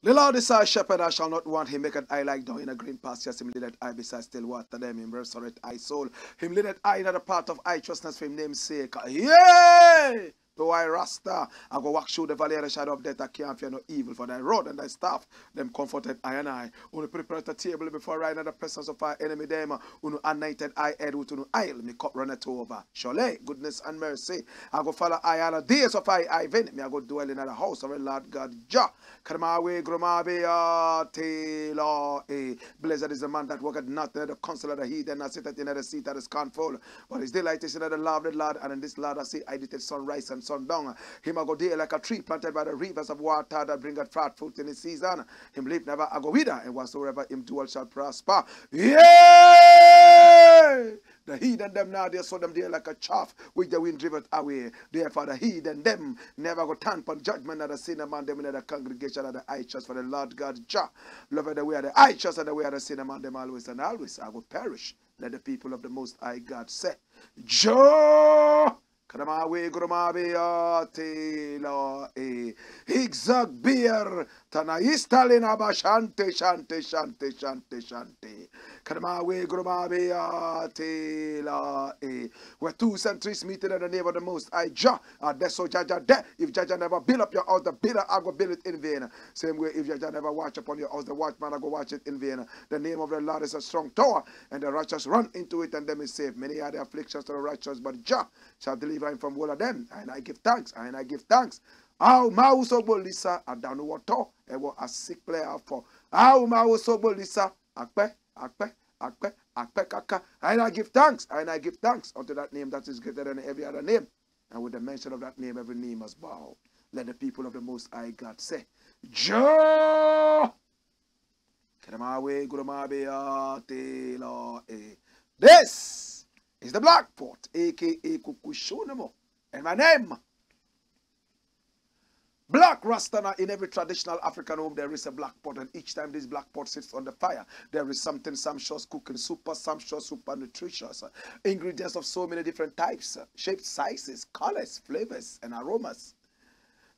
The Lord is our shepherd, I shall not want. Him make an eye like down in a green pasture. Him leadeth I beside still water. Them him resurrect I soul. Him leadeth I in the path of righteousness for him name's sake. Yay! To I Rasta, I go walk through the valley of the shadow of death. I can't fear no evil, for thy rod and thy staff, them comforted I and I. Only prepare the table before right in the presence of our enemy, them. Unu anointed I head with unu oil, me cup runneth over. Surely, goodness and mercy, I go follow I all the days of I vent me. I go dwell in the house of the Lord God Jah. Karmawe grumabe tela eh. Blessed is the man that worketh not in the counsel of the heathen, and sitteth in the seat of the scornful. But his delight is in the law of the Lord, and in this Lord I see I did sunrise and sundown. Him I go there like a tree planted by the rivers of water that bringeth fat fruit in his season. Him live never I go wither, and whatsoever him do shall prosper. Yea! The heathen them now, they saw them there like a chaff, which the wind driveth away. Therefore the heathen them never go turn upon judgment of the sinner man them in the congregation of the righteous, for the Lord God Jah loveth the way of the righteous and the way of the sinner man them always and always. I will perish. Let the people of the Most High God say, Jah! Kramawe grumabe tela e higzag beer tanaistalin abashante shante shante shante shante. Kramawe grumabe tela e. Where two centuries meet in the name of the Most High Jah, that's so Jaja de. If Jaja never build up your house, the builder I go build it in vain. Same way, if Jaja never watch upon your house, the watchman I go watch it in vain. The name of the Lord is a strong tower, and the righteous run into it and them is saved. Many are the afflictions to the righteous, but Jah shall deliver him from all of them. And I give thanks, and I give thanks. How mausobo lisa adanu wato ewo a sick player for. How mausobo lisa akpe kaka. And I give thanks, and I give thanks unto that name that is greater than every other name. And with the mention of that name, every knee must bow. Let the people of the Most High God say, Jah! This is the Black Pot, a.k.a. Kukushunamo. And my name, Black Rasta. In every traditional African home, there is a black pot, and each time this black pot sits on the fire, there is something sumptuous cooking, super sumptuous, super nutritious. Ingredients of so many different types, shapes, sizes, colors, flavors, and aromas.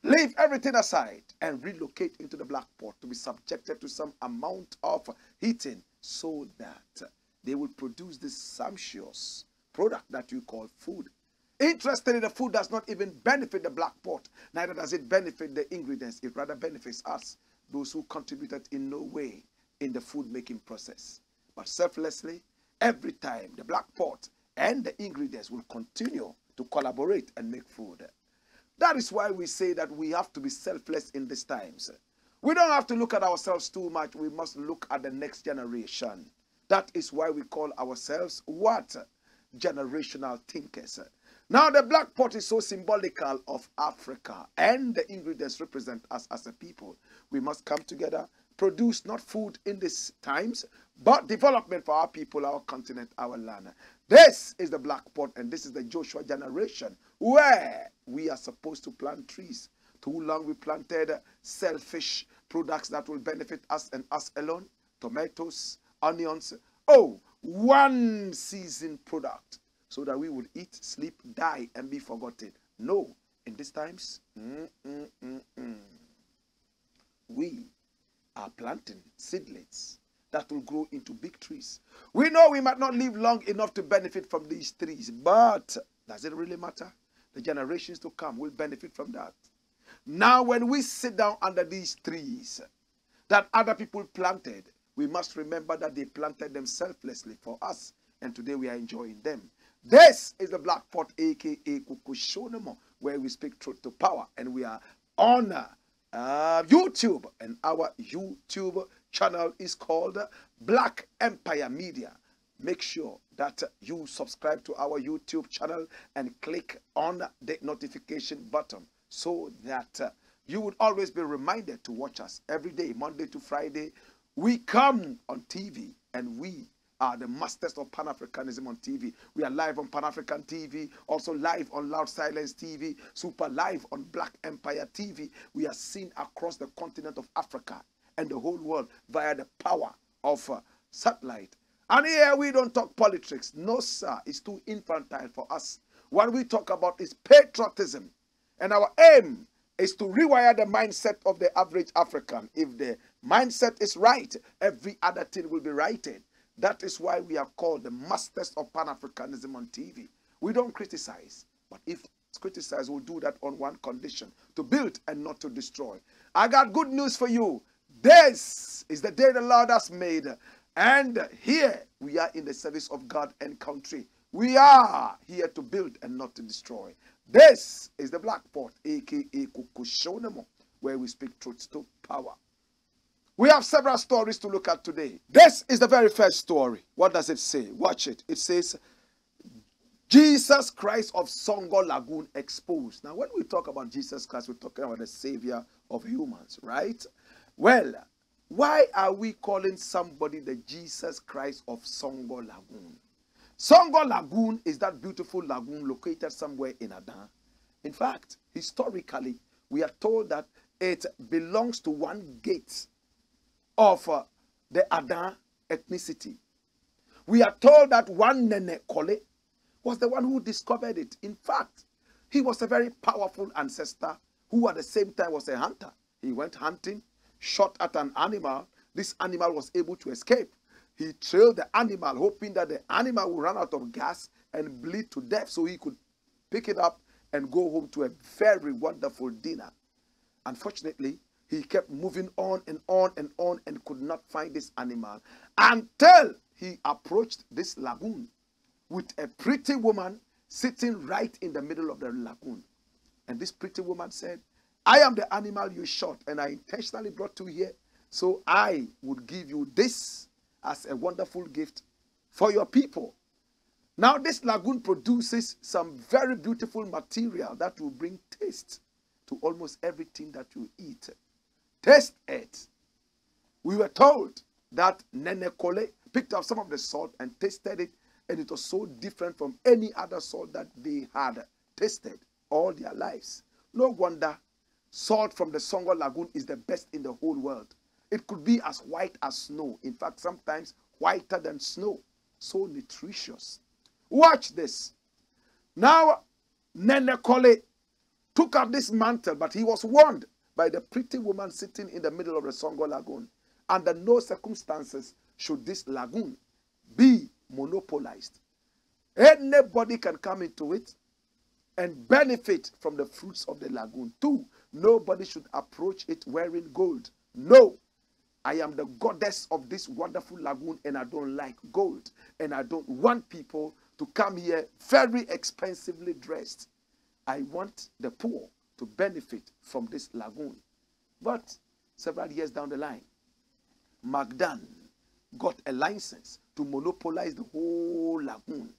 Leave everything aside and relocate into the black pot to be subjected to some amount of heating so that they will produce this sumptuous product that you call food. Interestingly, the food does not even benefit the black pot. Neither does it benefit the ingredients. It rather benefits us, those who contributed in no way in the food making process. But selflessly, every time the black pot and the ingredients will continue to collaborate and make food. That is why we say that we have to be selfless in these times. We don't have to look at ourselves too much. We must look at the next generation. That is why we call ourselves what? Generational thinkers. Now the black pot is so symbolical of Africa, and the ingredients represent us as a people. We must come together, produce not food in these times, but development for our people, our continent, our land. This is the black pot, and this is the Joshua generation, where we are supposed to plant trees. Too long we planted selfish products that will benefit us and us alone. Tomatoes, onions. Oh, one season product, so that we would eat, sleep, die, and be forgotten. No, in these times, we are planting seedlings that will grow into big trees. We know we might not live long enough to benefit from these trees, but does it really matter? The generations to come will benefit from that. Now, when we sit down under these trees that other people planted, we must remember that they planted them selflessly for us and today we are enjoying them. This is the Black Pot, aka Kukushonemo, where we speak truth to power, and we are on YouTube, and our YouTube channel is called Black Empire Media. Make sure that you subscribe to our YouTube channel and click on the notification button so that you would always be reminded to watch us every day, Monday to Friday. We come on TV, and we are the masters of Pan-Africanism on TV. We are live on Pan-African TV, also live on Loud Silence TV, super live on Black Empire TV. We are seen across the continent of Africa and the whole world via the power of satellite. And here we don't talk politics. No, sir. It's too infantile for us. What we talk about is patriotism. And our aim is to rewire the mindset of the average African. If the mindset is right, every other thing will be righted. That is why we are called the masters of Pan-Africanism on TV. We don't criticize. But if criticize, we'll do that on one condition: to build and not to destroy. I got good news for you. This is the day the Lord has made. And here we are in the service of God and country. We are here to build and not to destroy. This is the Black Pot, aka Kukushonemo, where we speak truth to power. We have several stories to look at today. This is the very first story. What does it say? Watch it. It says, Jesus Christ of Songor Lagoon exposed. Now, when we talk about Jesus Christ, we're talking about the Savior of humans, right? Well, why are we calling somebody the Jesus Christ of Songor Lagoon? Songor Lagoon is that beautiful lagoon located somewhere in Adan. In fact, historically, we are told that it belongs to one gate of the Adan ethnicity. We are told that one Nene Kole was the one who discovered it. In fact, he was a very powerful ancestor who at the same time was a hunter. He went hunting, shot at an animal. This animal was able to escape. He trailed the animal, hoping that the animal would run out of gas and bleed to death so he could pick it up and go home to a very wonderful dinner. Unfortunately, he kept moving on and on and on and could not find this animal until he approached this lagoon with a pretty woman sitting right in the middle of the lagoon. And this pretty woman said, I am the animal you shot, and I intentionally brought you here, so I would give you this as a wonderful gift for your people. Now, this lagoon produces some very beautiful material that will bring taste to almost everything that you eat. Taste it. We were told that Nene Kole picked up some of the salt and tasted it, and it was so different from any other salt that they had tasted all their lives. No wonder salt from the Songor Lagoon is the best in the whole world. It could be as white as snow. In fact, sometimes whiter than snow. So nutritious. Watch this. Now, Nene Kole took up this mantle, but he was warned by the pretty woman sitting in the middle of the Songor Lagoon. Under no circumstances should this lagoon be monopolized. Anybody can come into it and benefit from the fruits of the lagoon. Two, nobody should approach it wearing gold. No, I am the goddess of this wonderful lagoon, and I don't like gold. And I don't want people to come here very expensively dressed. I want the poor to benefit from this lagoon. But several years down the line, McDAN got a license to monopolize the whole lagoon.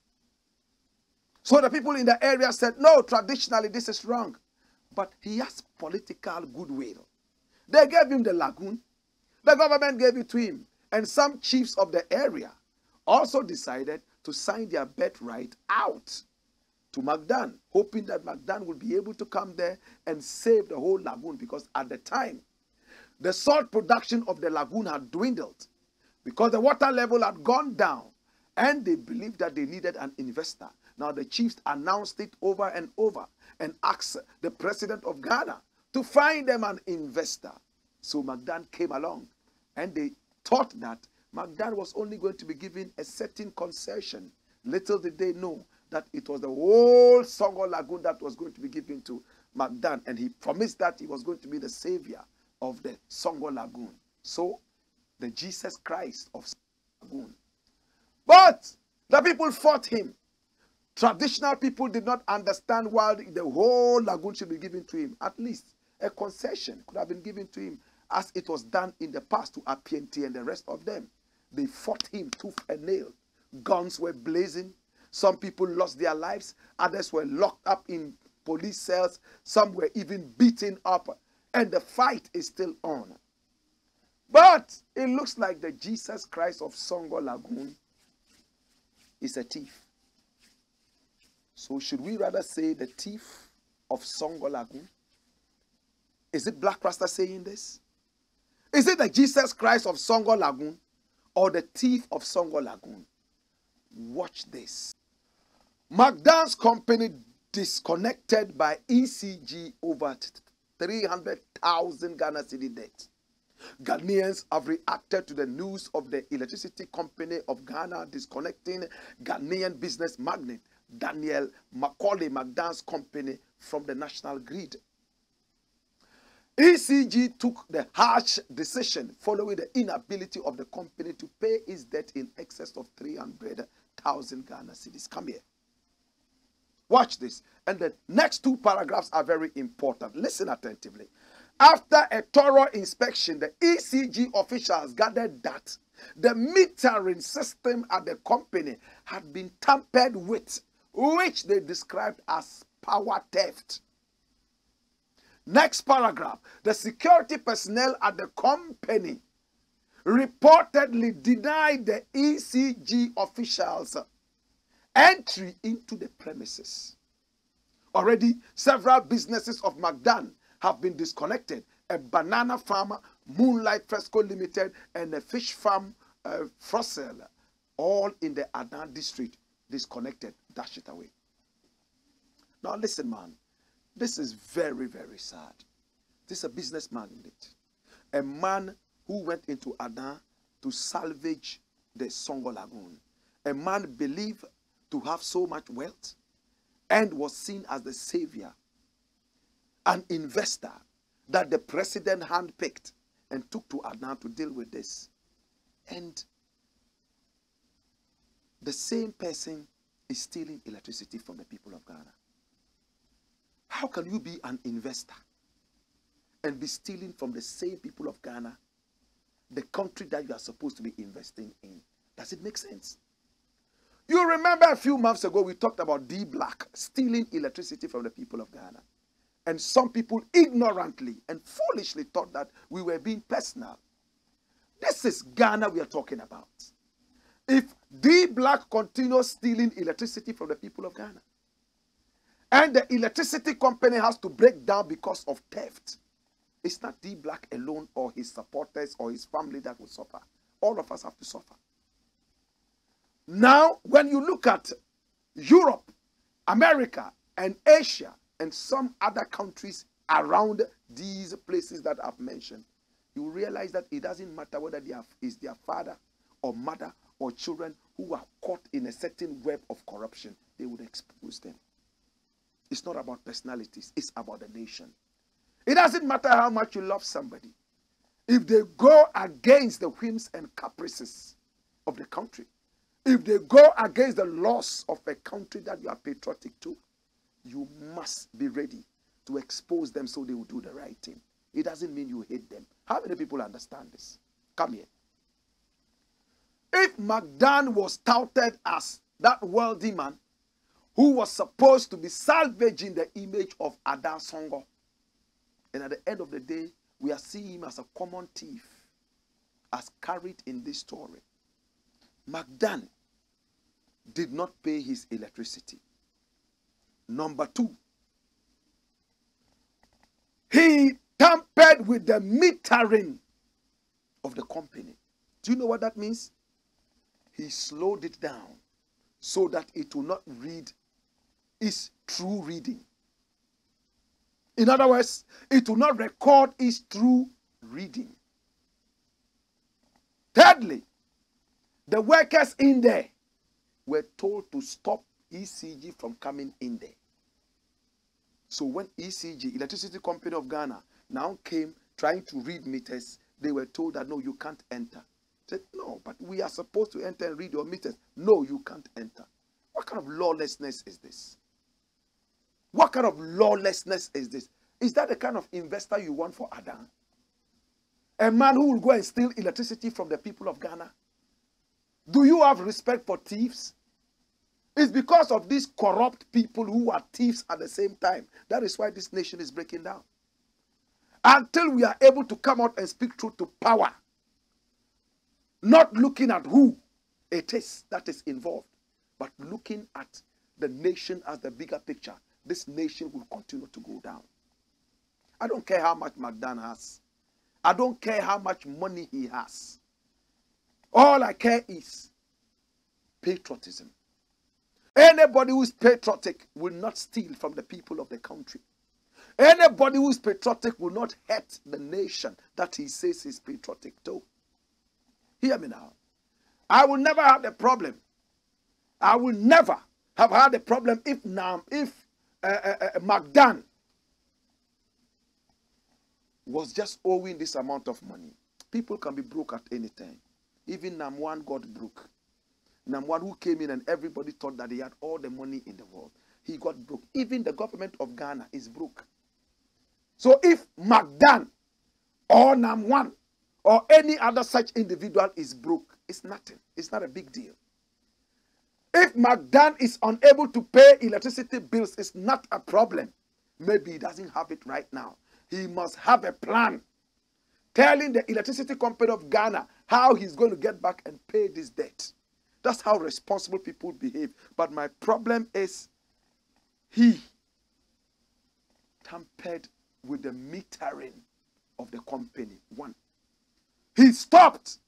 So the people in the area said, no, traditionally this is wrong. But he has political goodwill. They gave him the lagoon. The government gave it to him. And some chiefs of the area also decided to sign their birthright out to McDAN, hoping that McDAN would be able to come there and save the whole lagoon, because at the time, the salt production of the lagoon had dwindled because the water level had gone down, and they believed that they needed an investor. Now the chiefs announced it over and over and asked the president of Ghana to find them an investor. So McDAN came along, and they thought that McDAN was only going to be given a certain concession. Little did they know that it was the whole Songor Lagoon that was going to be given to McDAN, and he promised that he was going to be the savior of the Songor Lagoon. So, the Jesus Christ of Songor Lagoon. But The people fought him. Traditional people did not understand why the whole lagoon should be given to him. At least a concession could have been given to him as it was done in the past to APNT and the rest of them. They fought him tooth and nail. Guns were blazing. Some people lost their lives. Others were locked up in police cells. Some were even beaten up. And the fight is still on. But it looks like the Jesus Christ of Songor Lagoon is a thief. So should we rather say the thief of Songor Lagoon? Is it Blakk Rasta saying this? Is it the Jesus Christ of Songor Lagoon or the thief of Songor Lagoon? Watch this. McDAN's company disconnected by ECG over 300,000 Ghana cedi debt. Ghanaians have reacted to the news of the electricity company of Ghana disconnecting Ghanaian business magnate Daniel Macaulay McDAN's company from the national grid. ECG took the harsh decision following the inability of the company to pay its debt in excess of 300,000 Ghana cedis. Come here. Watch this. And the next two paragraphs are very important. Listen attentively. After a thorough inspection, the ECG officials gathered that the metering system at the company had been tampered with, which they described as power theft. Next paragraph. The security personnel at the company reportedly denied the ECG officials entry into the premises. Already, several businesses of McDAN have been disconnected. A banana farm, Moonlight Fresco Limited, and a fish farm, Frosel, all in the Adan district, disconnected. Dash it away. Now listen, man. This is very, very sad. This is a business magnate. A man who went into Adan to salvage the Songor Lagoon. A man believed to have so much wealth and was seen as the savior. An investor that the president handpicked and took to Adan to deal with this. And the same person is stealing electricity from the people of Ghana. How can you be an investor and be stealing from the same people of Ghana, the country that you are supposed to be investing in? Does it make sense? You remember a few months ago we talked about Blakk stealing electricity from the people of Ghana. And some people ignorantly and foolishly thought that we were being personal. This is Ghana we are talking about. If Blakk continues stealing electricity from the people of Ghana, and the electricity company has to break down because of theft, it's not Blakk alone or his supporters or his family that will suffer. All of us have to suffer. Now, when you look at Europe, America, and Asia, and some other countries around these places that I've mentioned, you realize that it doesn't matter whether it's their father or mother or children who are caught in a certain web of corruption, they would expose them. It's not about personalities, it's about the nation. It doesn't matter how much you love somebody. If they go against the whims and caprices of the country, if they go against the laws of a country that you are patriotic to, you must be ready to expose them so they will do the right thing. It doesn't mean you hate them. How many people understand this? Come here. If McDAN was touted as that wealthy man who was supposed to be salvaging the image of Ada Songor, and at the end of the day, we are seeing him as a common thief, as carried in this story. McDAN did not pay his electricity. Number two, he tampered with the metering of the company. Do you know what that means? He slowed it down so that it will not read its true reading. In other words, it will not record its true reading. Thirdly, the workers in there were told to stop ECG from coming in there. So when ECG, Electricity Company of Ghana, now came trying to read meters, they were told that no, you can't enter. Said, no, but we are supposed to enter and read your meters. No, you can't enter. What kind of lawlessness is this? What kind of lawlessness is this? Is that the kind of investor you want for Adam? A man who will go and steal electricity from the people of Ghana? Do you have respect for thieves? It's because of these corrupt people who are thieves at the same time. That is why this nation is breaking down. Until we are able to come out and speak truth to power, not looking at who it is that is involved, but looking at the nation as the bigger picture, this nation will continue to go down. I don't care how much McDAN has. I don't care how much money he has. All I care is patriotism. Anybody who is patriotic will not steal from the people of the country. Anybody who is patriotic will not hurt the nation that he says is patriotic to. Hear me now. I will never have the problem. I will never have had a problem if McDAN was just owing this amount of money. People can be broke at any time. Even Nam1 got broke. Nam1 who came in and everybody thought that he had all the money in the world. He got broke. Even the government of Ghana is broke. So if McDAN or Nam1 or any other such individual is broke, it's nothing. It's not a big deal. If McDAN is unable to pay electricity bills, it's not a problem. Maybe he doesn't have it right now. He must have a plan telling the electricity company of Ghana how he's going to get back and pay this debt. That's how responsible people behave. But my problem is he tampered with the metering of the company. One, he stopped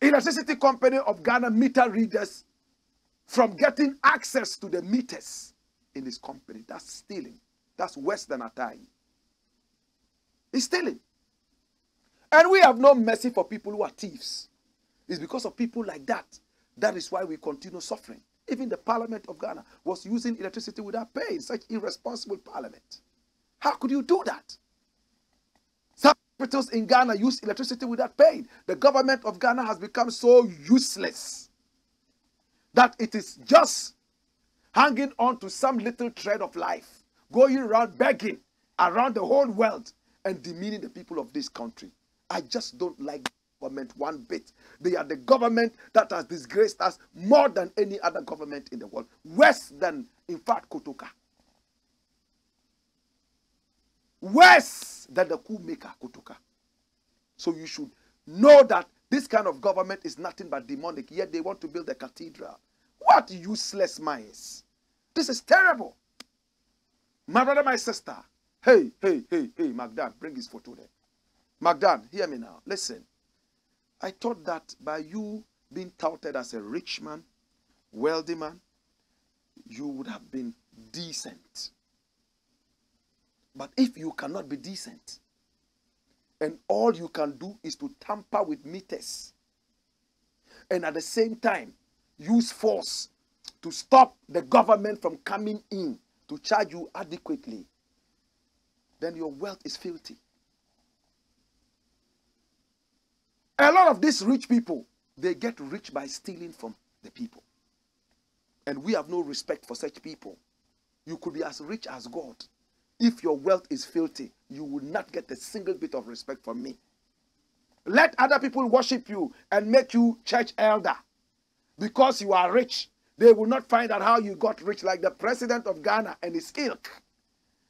electricity company of Ghana meter readers from getting access to the meters in his company. That's stealing. That's worse than Atai. He's stealing. And we have no mercy for people who are thieves. It's because of people like that. That is why we continue suffering. Even the Parliament of Ghana was using electricity without paying. Such irresponsible parliament. How could you do that? Some hospitals in Ghana use electricity without paying. The government of Ghana has become so useless that it is just hanging on to some little thread of life, going around begging around the whole world and demeaning the people of this country. I just don't like government one bit. They are the government that has disgraced us more than any other government in the world. Worse than, in fact, Kotoka. Worse than the coup maker, Kotoka. So you should know that this kind of government is nothing but demonic, yet they want to build a cathedral. What useless minds. This is terrible. My brother, my sister. Hey, McDAN, bring his photo there. McDAN, hear me now. Listen. I thought that by you being touted as a rich man, wealthy man, you would have been decent. But if you cannot be decent, and all you can do is to tamper with meters, and at the same time, use force to stop the government from coming in to charge you adequately, then your wealth is filthy. A lot of these rich people, they get rich by stealing from the people. And we have no respect for such people. You could be as rich as God. If your wealth is filthy, you will not get a single bit of respect from me. Let other people worship you and make you church elder. Because you are rich, they will not find out how you got rich, like the president of Ghana and his ilk.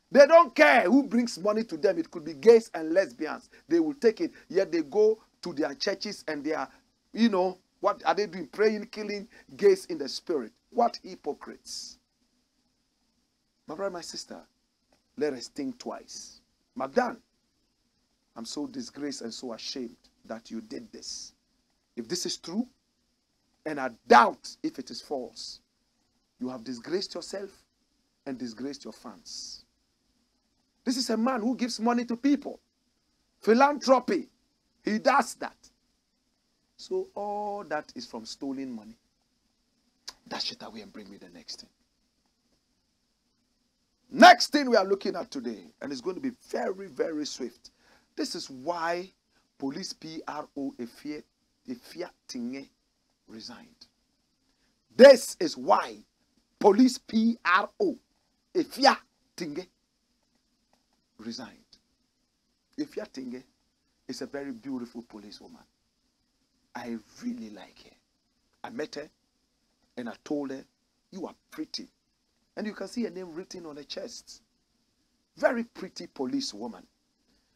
They don't care who brings money to them. It could be gays and lesbians. They will take it, yet they go to their churches and they are, what are they doing? Praying, killing gays in the spirit. What hypocrites. My brother, my sister, let us think twice. McDAN, I'm so disgraced and so ashamed that you did this. If this is true, and I doubt if it is false, you have disgraced yourself and disgraced your fans. This is a man who gives money to people. Philanthropy. He does that. So all that is from stolen money. Dash it away and bring me the next thing. Next thing we are looking at today, and it's going to be very, very swift. This is why Police PRO Efia Efia Tengey resigned. This is why police PRO, Efia Tengey, resigned. Efia Tengey is a very beautiful policewoman. I really like her. I met her and I told her, you are pretty. And you can see her name written on her chest. Very pretty policewoman.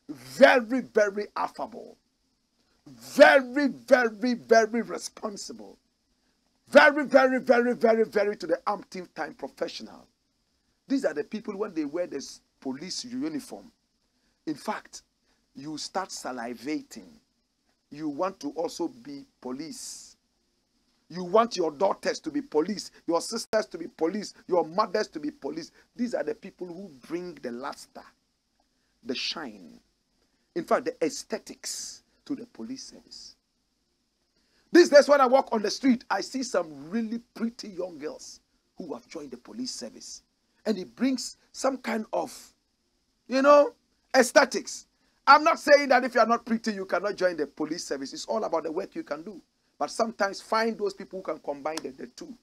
Very, very affable. Very, very, very responsible. Very, very, very, very, very to the umpteenth time professional. These are the people when they wear this police uniform. In fact, you start salivating. You want to also be police. You want your daughters to be police, your sisters to be police, your mothers to be police. These are the people who bring the luster, the shine, in fact, the aesthetics to the police service. These days when I walk on the street, I see some really pretty young girls who have joined the police service. And it brings some kind of, aesthetics. I'm not saying that if you are not pretty, you cannot join the police service. It's all about the work you can do. But sometimes find those people who can combine the two.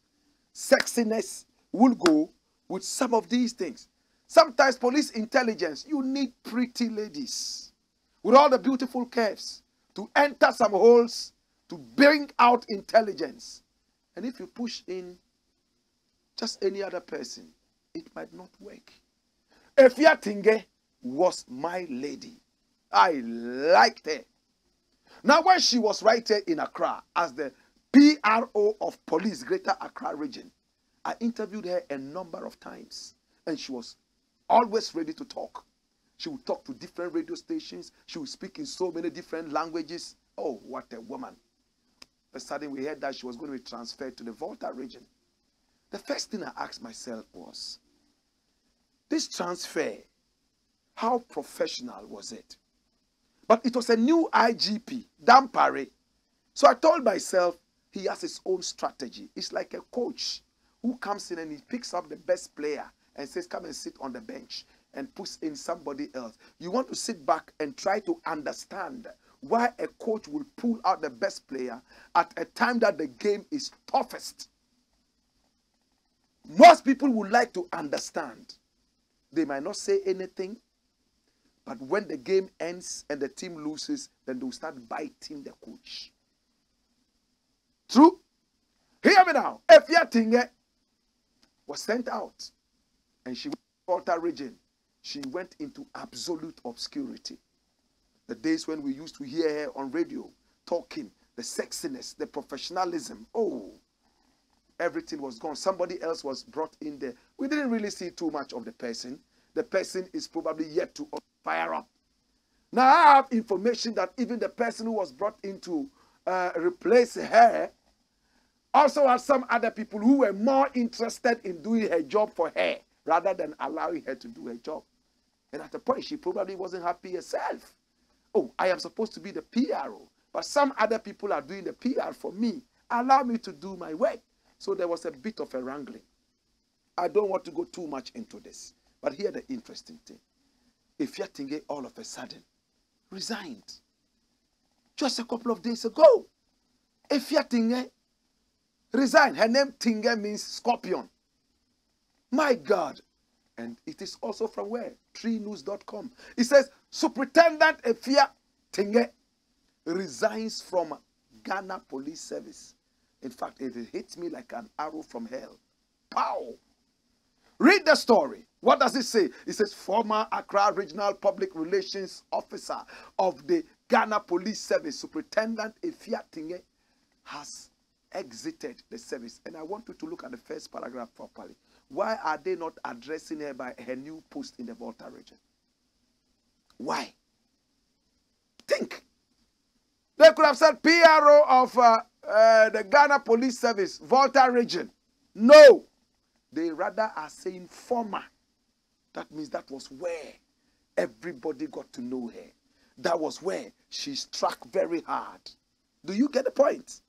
Sexiness will go with some of these things. Sometimes police intelligence, you need pretty ladies with all the beautiful curves to enter some holes to bring out intelligence. And if you push in just any other person, it might not work. Efia Tengey was my lady. I liked her. Now, when she was right here in Accra as the PRO of Police Greater Accra Region, I interviewed her a number of times. And she was always ready to talk. She would talk to different radio stations. She would speak in so many different languages. Oh, what a woman. All of a sudden, we heard that she was going to be transferred to the Volta region. The first thing I asked myself was, this transfer, how professional was it? But it was a new IGP, Dampare. So I told myself, he has his own strategy. It's like a coach who comes in and he picks up the best player and says, come and sit on the bench, and puts in somebody else. You want to sit back and try to understand why a coach will pull out the best player at a time that the game is toughest. Most people would like to understand. They might not say anything, but when the game ends and the team loses, then they'll start biting the coach. True? Hear me now. Efia Tengey was sent out, and she went to the Volta region. She went into absolute obscurity. The days when we used to hear her on radio, talking, the sexiness, the professionalism, oh, everything was gone. Somebody else was brought in there. We didn't really see too much of the person. The person is probably yet to fire up. Now, I have information that even the person who was brought in to replace her also had some other people who were more interested in doing her job for her rather than allowing her to do her job. And at the point, she probably wasn't happy herself. Oh, I am supposed to be the PRO, but some other people are doing the PR for me. Allow me to do my work. So there was a bit of a wrangling. I don't want to go too much into this, but here's the interesting thing. Efia Tengey all of a sudden resigned. Just a couple of days ago, Efia Tengey resigned. Her name Tengey means scorpion. My God. And it is also from where? treenews.com. It says, Superintendent Efia Tengey resigns from Ghana Police Service. In fact, it hits me like an arrow from hell. Pow! Read the story. What does it say? It says, former Accra Regional Public Relations Officer of the Ghana Police Service, Superintendent Efia Tengey, has exited the service. And I want you to look at the first paragraph properly. Why are they not addressing her by her new post in the Volta region? Why? Think. They could have said PRO of the Ghana Police Service, Volta region. No. They rather are saying former. That means that was where everybody got to know her. That was where she struck very hard. Do you get the point?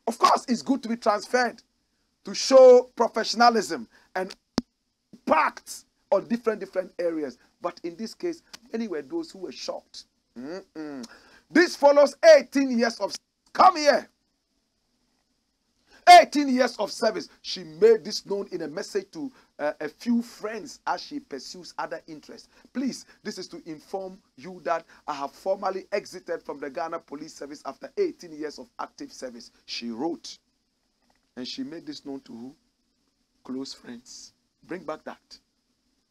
Of course, it's good to be transferred to show professionalism and impact on different areas. But in this case, many were those who were shocked. This follows 18 years of Come here. 18 years of service. She made this known in a message to a few friends as she pursues other interests. Please, this is to inform you that I have formally exited from the Ghana Police Service after 18 years of active service. She wrote. And she made this known to who? Close friends. Bring back that.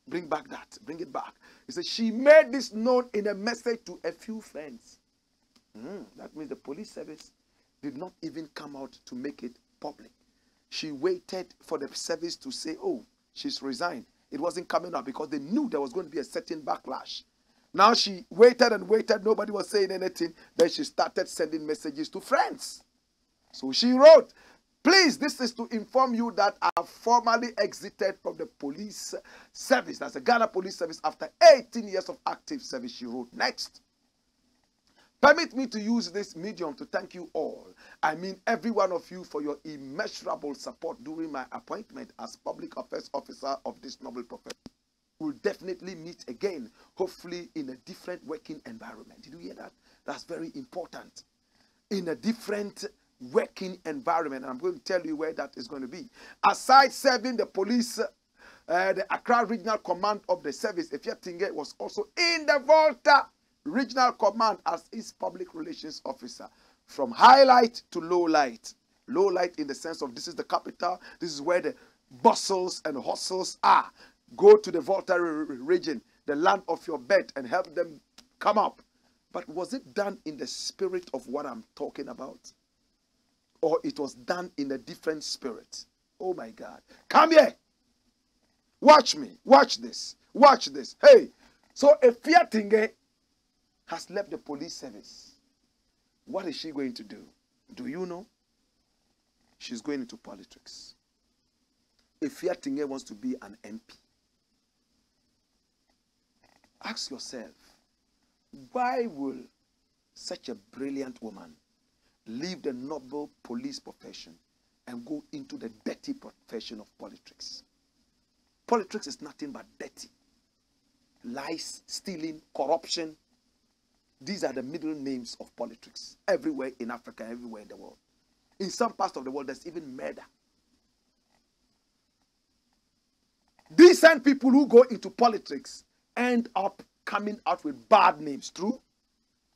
Bring back that. Bring it back. He said she made this known in a message to a few friends. That means the police service did not even come out to make it public. She waited for the service to say, oh, she's resigned. It wasn't coming out because they knew there was going to be a certain backlash. Now she waited and waited. Nobody was saying anything. Then she started sending messages to friends. So she wrote, please, this is to inform you that I have formally exited from the police service. That's the Ghana Police Service after 18 years of active service. She wrote next. Permit me to use this medium to thank you all. I mean every one of you for your immeasurable support during my appointment as public affairs officer of this noble profession. We'll definitely meet again, hopefully in a different working environment. Did you hear that? That's very important. In a different working environment. And I'm going to tell you where that is going to be. Aside serving the police, the Accra Regional Command of the service, Efia Tengey was also in the Volta Regional Command as its public relations officer. From highlight to low light. Low light in the sense of this is the capital. This is where the bustles and hustles are. Go to the Volta region, the land of your bed, and help them come up. But was it done in the spirit of what I'm talking about? Or it was done in a different spirit? Oh my God. Come here. Watch me. Watch this. Watch this. Hey. So Efia Tengey has left the police service. What is she going to do? Do you know? She's going into politics. Efia Tengey wants to be an MP. Ask yourself, why will such a brilliant woman leave the noble police profession and go into the dirty profession of politics? Politics is nothing but dirty. Lies, stealing, corruption. These are the middle names of politics. Everywhere in Africa, everywhere in the world. In some parts of the world, there's even murder. Decent people who go into politics end up coming out with bad names. True?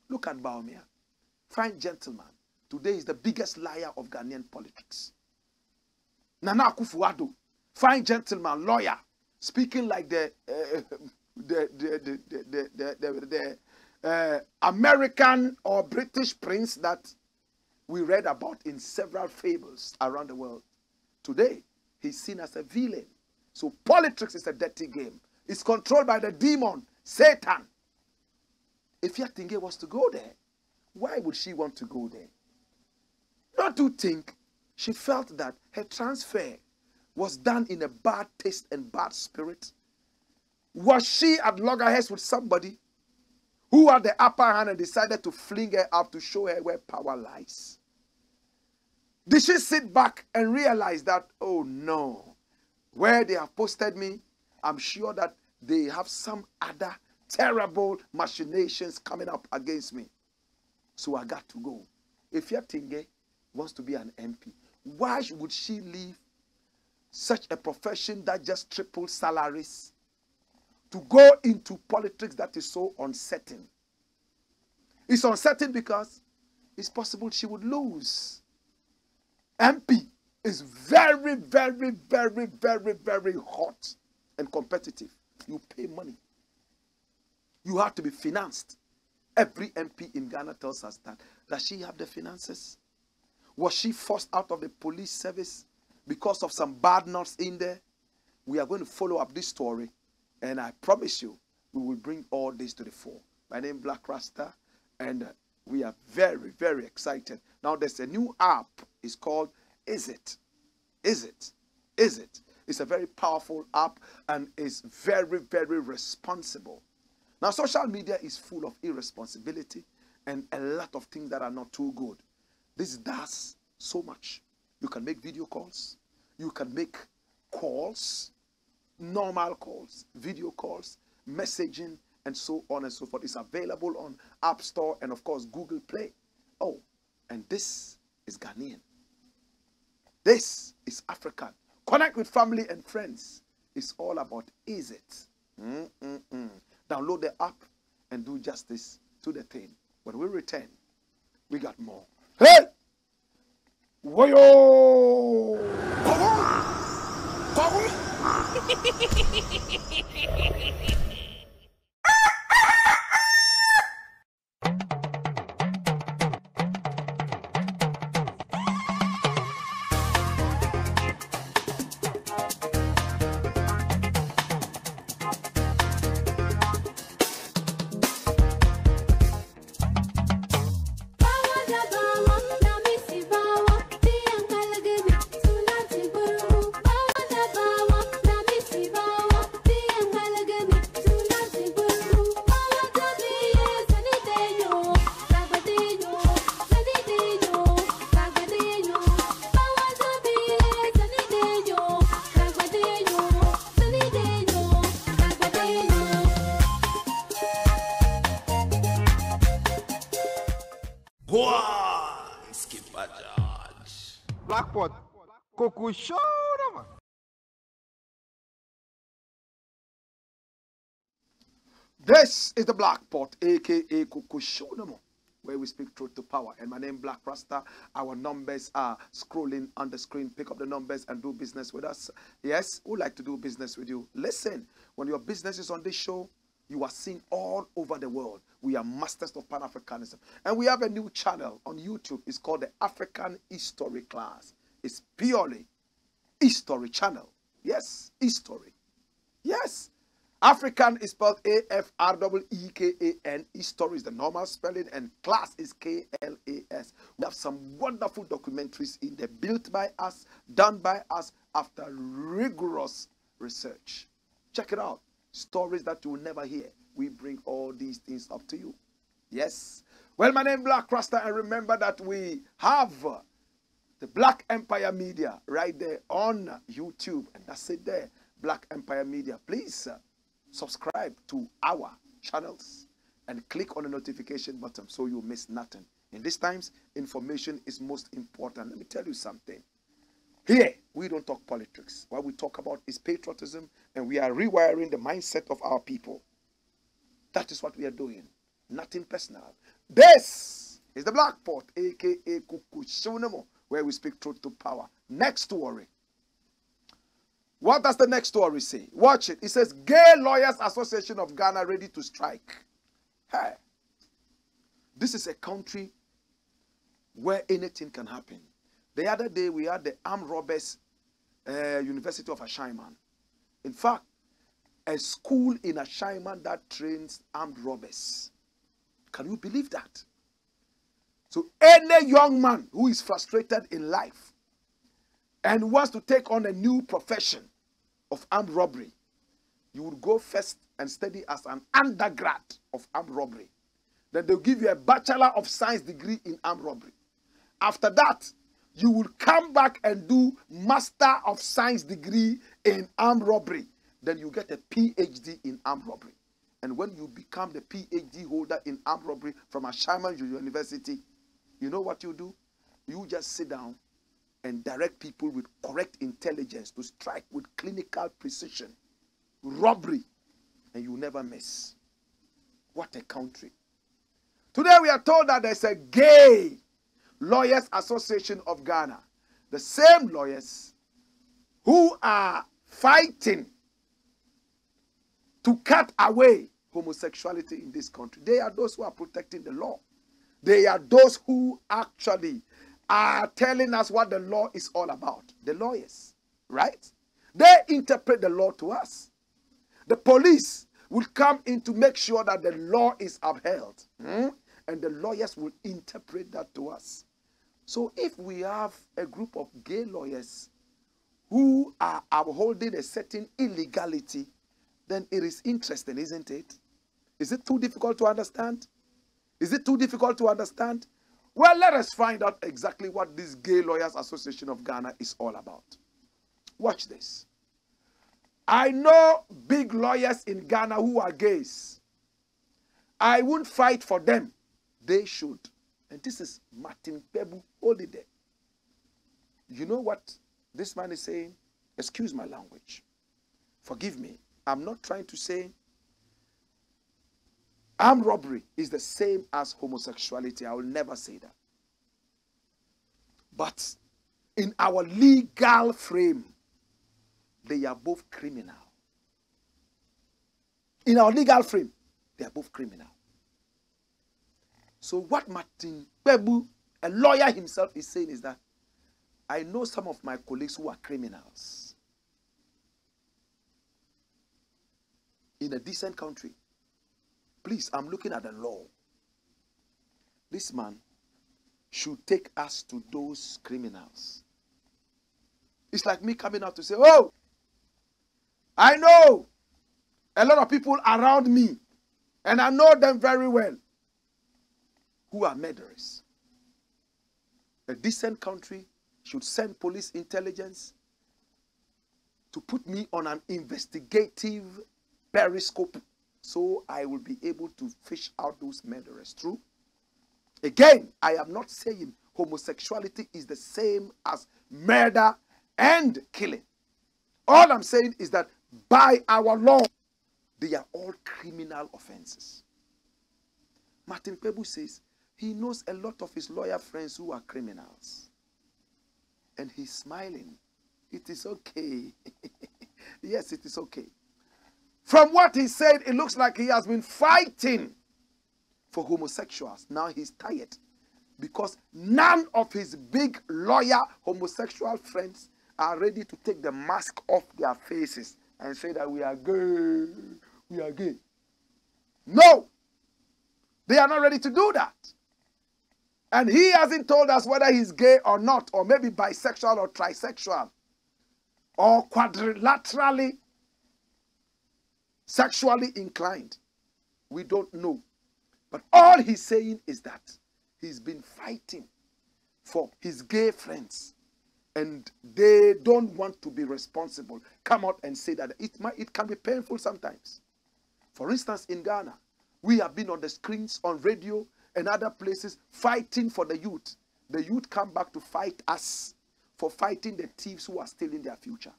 Look at Baumia. Fine gentleman. Today is the biggest liar of Ghanaian politics. Nana Akufo-Addo. Fine gentleman, lawyer. Speaking like the American or British prince that we read about in several fables around the world. Today, he's seen as a villain. So politics is a dirty game. It's controlled by the demon, Satan. Efia Tengey was to go there. Why would she want to go there? Not to think she felt that her transfer was done in a bad taste and bad spirit. Was she at loggerheads with somebody who had the upper hand and decided to fling her up to show her where power lies? Did she sit back and realize that, oh no, where they have posted me, I'm sure that they have some other terrible machinations coming up against me. So I got to go. Efia Tengey wants to be an MP. Why would she leave such a profession that just triples salaries to go into politics that is so uncertain? It's uncertain because it's possible she would lose. MP is very, very, very, very, very hot and competitive. You pay money. You have to be financed. Every MP in Ghana tells us that. Does she have the finances? Was she forced out of the police service because of some bad nuts in there? We are going to follow up this story, and I promise you, we will bring all this to the fore. My name is Blakk Rasta, and we are very, very excited. Now, there's a new app. It's called Is It? Is It? Is It? It's a very powerful app, and it's very, very responsible. Now, social media is full of irresponsibility and a lot of things that are not too good. This does so much. You can make video calls. You can make calls, normal calls, video calls, messaging, and so on and so forth. It's available on App Store and, of course, Google Play. Oh, And this is Ghanaian. This is African. Connect with family and friends. It's all about is it. Download the app and do justice to the thing. When we return, we got more. Hey! Woyo! Blackpot, Coco Show. This is the Blakk Pot, aka Kukushonamo, where we speak truth to power. And my name Blakk Rasta. Our numbers are scrolling on the screen. Pick up the numbers and do business with us. Yes, we'd like to do business with you. Listen, when your business is on this show, you are seen all over the world. We are masters of Pan-Africanism. And we have a new channel on YouTube. It's called the African History Class. It's purely history channel. Yes, history. Yes. African is spelled A-F-R-E-E-K-A-N. History is the normal spelling, and class is K-L-A-S. We have some wonderful documentaries in there, built by us, done by us after rigorous research. Check it out. Stories that you will never hear. We bring all these things up to you. Yes. Well, my name is Blakk Rasta, and remember that we have the Black Empire Media right there on YouTube, and that's it there. Black Empire Media. Please subscribe to our channels and click on the notification button so you miss nothing. In these times, information is most important. Let me tell you something. Here, we don't talk politics. What we talk about is patriotism, and we are rewiring the mindset of our people. That is what we are doing. Nothing personal. This is the Blakk Pot, a.k.a. Kukushonamo, where we speak truth to power. Next story. What does the next story say? Watch it. It says, Gay Lawyers Association of Ghana ready to strike. Hey, this is a country where anything can happen. The other day, we had the armed robbers University of Ashaiman. In fact, a school in Ashaiman that trains armed robbers. Can you believe that? So any young man who is frustrated in life and wants to take on a new profession of armed robbery, you would go first and study as an undergrad of armed robbery. Then they'll give you a Bachelor of Science degree in armed robbery. After that, you will come back and do Master of Science degree in armed robbery. Then you get a PhD in armed robbery. And when you become the PhD holder in armed robbery from Ashaiman University, you know what you do? You just sit down and direct people with correct intelligence to strike with clinical precision. Robbery. And you never miss. What a country. Today we are told that there's a Gay Lawyers Association of Ghana. The same lawyers who are fighting to cut away homosexuality in this country. They are those who are protecting the law. They are those who actually are telling us what the law is all about. The lawyers, right? They interpret the law to us. The police will come in to make sure that the law is upheld. And the lawyers will interpret that to us. So if we have a group of gay lawyers who are upholding a certain illegality, then it is interesting, isn't it? Is it too difficult to understand? Is it too difficult to understand? Well, let us find out exactly what this Gay Lawyers Association of Ghana is all about. Watch this. I know big lawyers in Ghana who are gays. I won't fight for them. They should. And this is Martin Kpebu. Hold it there. You know what this man is saying? Excuse my language. Forgive me. I'm not trying to say armed robbery is the same as homosexuality. I will never say that. But in our legal frame, they are both criminal. In our legal frame, they are both criminal. So what Martin Kpebu, a lawyer himself, is saying is that I know some of my colleagues who are criminals. In a decent country, please, I'm looking at the law. This man should take us to those criminals. It's like me coming out to say, oh, I know a lot of people around me, and I know them very well, who are murderers. A decent country should send police intelligence to put me on an investigative periscope so I will be able to fish out those murderers. True? Again, I am not saying homosexuality is the same as murder and killing. All I'm saying is that by our law, they are all criminal offenses. Martin Kpebu says he knows a lot of his lawyer friends who are criminals. And he's smiling. It is okay. Yes, it is okay. From what he said, it looks like he has been fighting for homosexuals. Now he's tired because none of his big lawyer homosexual friends are ready to take the mask off their faces and say that we are gay. We are gay. No. They are not ready to do that. And he hasn't told us whether he's gay or not, or maybe bisexual or trisexual, or quadrilaterally sexually inclined. We don't know. But all he's saying is that he's been fighting for his gay friends, and they don't want to be responsible. Come out and say that it can be painful sometimes. For instance, in Ghana, we have been on the screens, on radio, and other places fighting for the youth. The youth come back to fight us for fighting the thieves who are stealing their future.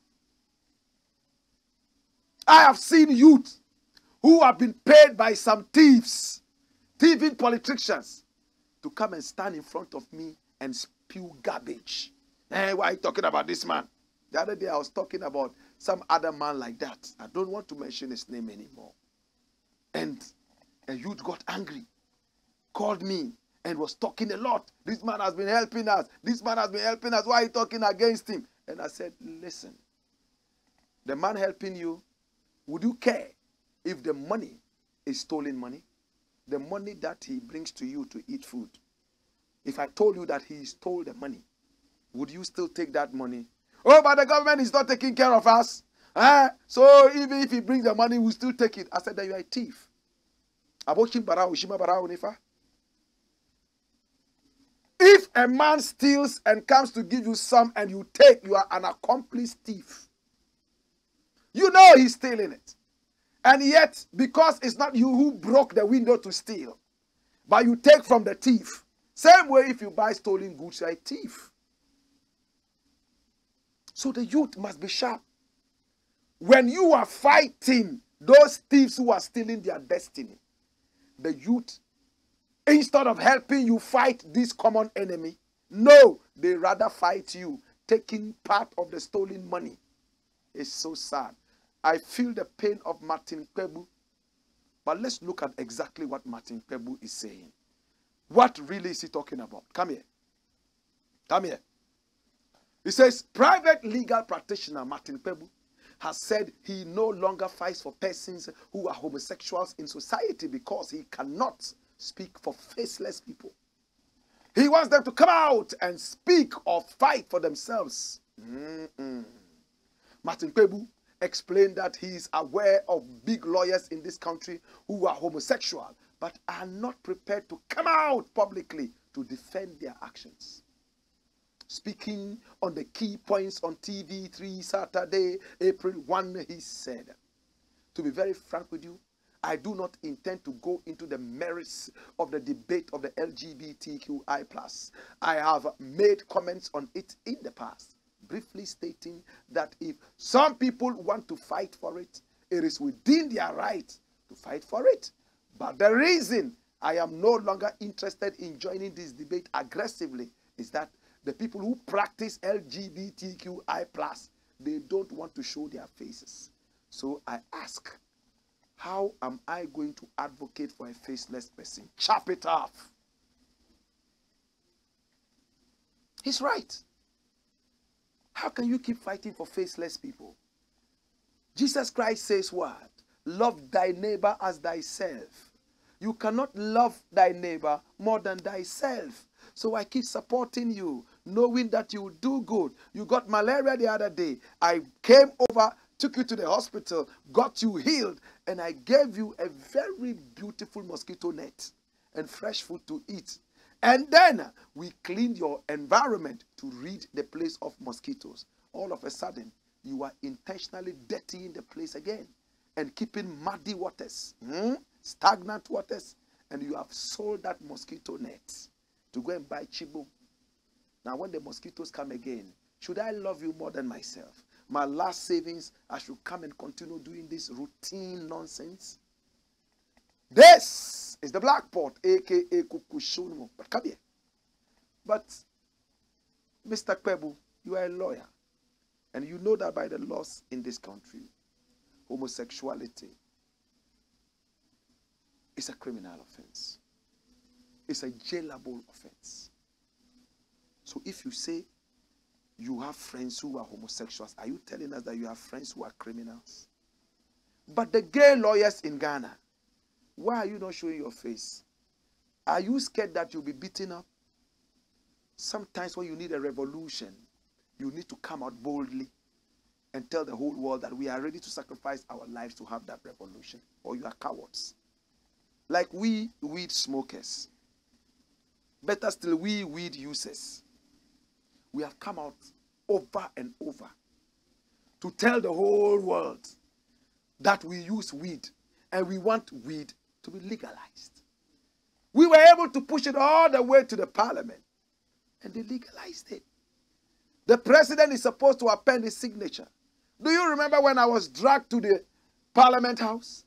I have seen youth who have been paid by some thieves, thieving politicians, to come and stand in front of me and spew garbage. Hey, why are you talking about this man? The other day I was talking about some other man like that. I don't want to mention his name anymore. And a youth got angry, called me, and was talking a lot. This man has been helping us. This man has been helping us. Why are you talking against him? And I said, listen, the man helping you, would you care if the money is stolen money? The money that he brings to you to eat food. If I told you that he stole the money, would you still take that money? Oh, but the government is not taking care of us. So even if he brings the money, we'll still take it. I said that you are a thief. If a man steals and comes to give you some and you take, you are an accomplice thief. You know he's stealing it. And yet, because it's not you who broke the window to steal, but you take from the thief. Same way if you buy stolen goods, you're a thief. So the youth must be sharp. When you are fighting those thieves who are stealing their destiny, the youth, instead of helping you fight this common enemy, no, they rather fight you, taking part of the stolen money. It's so sad. I feel the pain of Martin Kpebu, but let's look at exactly what Martin Kpebu is saying. What really is he talking about? Come here. Come here. He says, private legal practitioner Martin Kpebu has said he no longer fights for persons who are homosexuals in society because he cannot speak for faceless people. He wants them to come out and speak or fight for themselves. Martin Kpebu explained that he is aware of big lawyers in this country who are homosexual but are not prepared to come out publicly to defend their actions. Speaking on the key points on TV3 Saturday, April 1, he said, to be very frank with you, I do not intend to go into the merits of the debate of the LGBTQI+. I have made comments on it in the past, briefly stating that if some people want to fight for it, it is within their right to fight for it. But the reason I am no longer interested in joining this debate aggressively is that the people who practice LGBTQI+, they don't want to show their faces. So I ask, how am I going to advocate for a faceless person? Chop it off. He's right. How can you keep fighting for faceless people? Jesus Christ says what? Love thy neighbor as thyself. You cannot love thy neighbor more than thyself. So I keep supporting you, knowing that you will do good. You got malaria the other day. I came over, took you to the hospital, got you healed, and I gave you a very beautiful mosquito net and fresh food to eat. And then we cleaned your environment to rid the place of mosquitoes. All of a sudden, you are intentionally dirtying the place again and keeping muddy waters, stagnant waters, and you have sold that mosquito net to go and buy chibo. Now, when the mosquitoes come again, should I love you more than myself? My last savings, I should come and continue doing this routine nonsense? This is the Black Pot, a.k.a. Kukushunumo. But come here. But, Mr. Kwebu, you are a lawyer. And you know that by the laws in this country, homosexuality is a criminal offense. It's a jailable offense. So if you say you have friends who are homosexuals, are you telling us that you have friends who are criminals? But the gay lawyers in Ghana, why are you not showing your face? Are you scared that you'll be beaten up? Sometimes when you need a revolution, you need to come out boldly and tell the whole world that we are ready to sacrifice our lives to have that revolution, or you are cowards. Like we weed smokers. Better still, we weed users. We have come out over and over to tell the whole world that we use weed and we want weed to be legalized. We were able to push it all the way to the parliament and they legalized it. The president is supposed to append his signature. Do you remember when I was dragged to the parliament house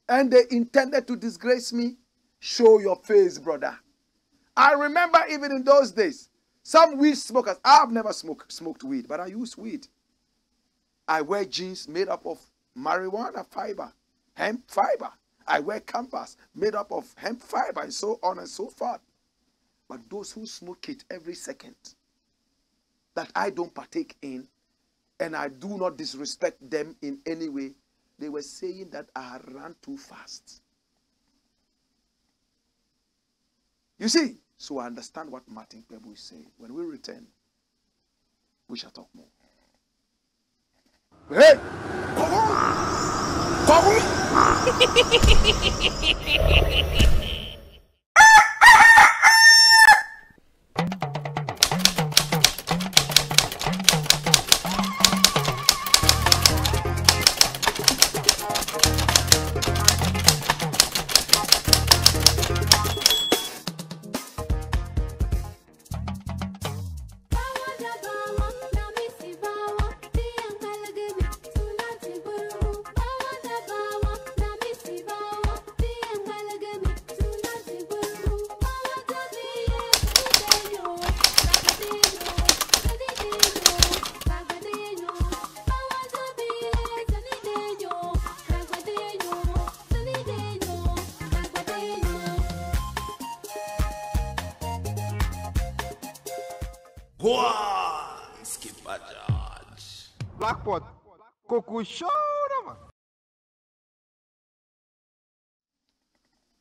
and they intended to disgrace me? Show your face, brother. I remember even in those days, some weed smokers, I've never smoked weed, but I use weed. I wear jeans made up of marijuana fiber, hemp fiber. I wear canvas made up of hemp fiber and so on and so forth. But those who smoke it every second, that I don't partake in, and I do not disrespect them in any way, they were saying that I ran too fast. You see, so I understand what Martin Kwebu is saying. When we return, we shall talk more. Hey! Blakk Pot, Kukushow.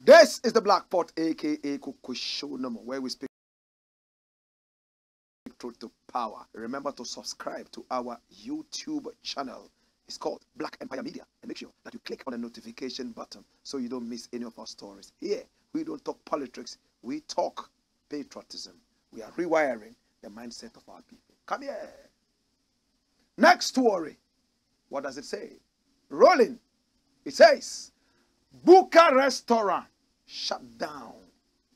This is the Black Pot, a.k.a. Kukushow, where we speak truth to power. Remember to subscribe to our YouTube channel. It's called Black Empire Media. And make sure that you click on the notification button so you don't miss any of our stories. Here, we don't talk politics. We talk patriotism. We are rewiring the mindset of our people. Come here. Next story. What does it say? Rolling. It says, BUKA restaurant shut down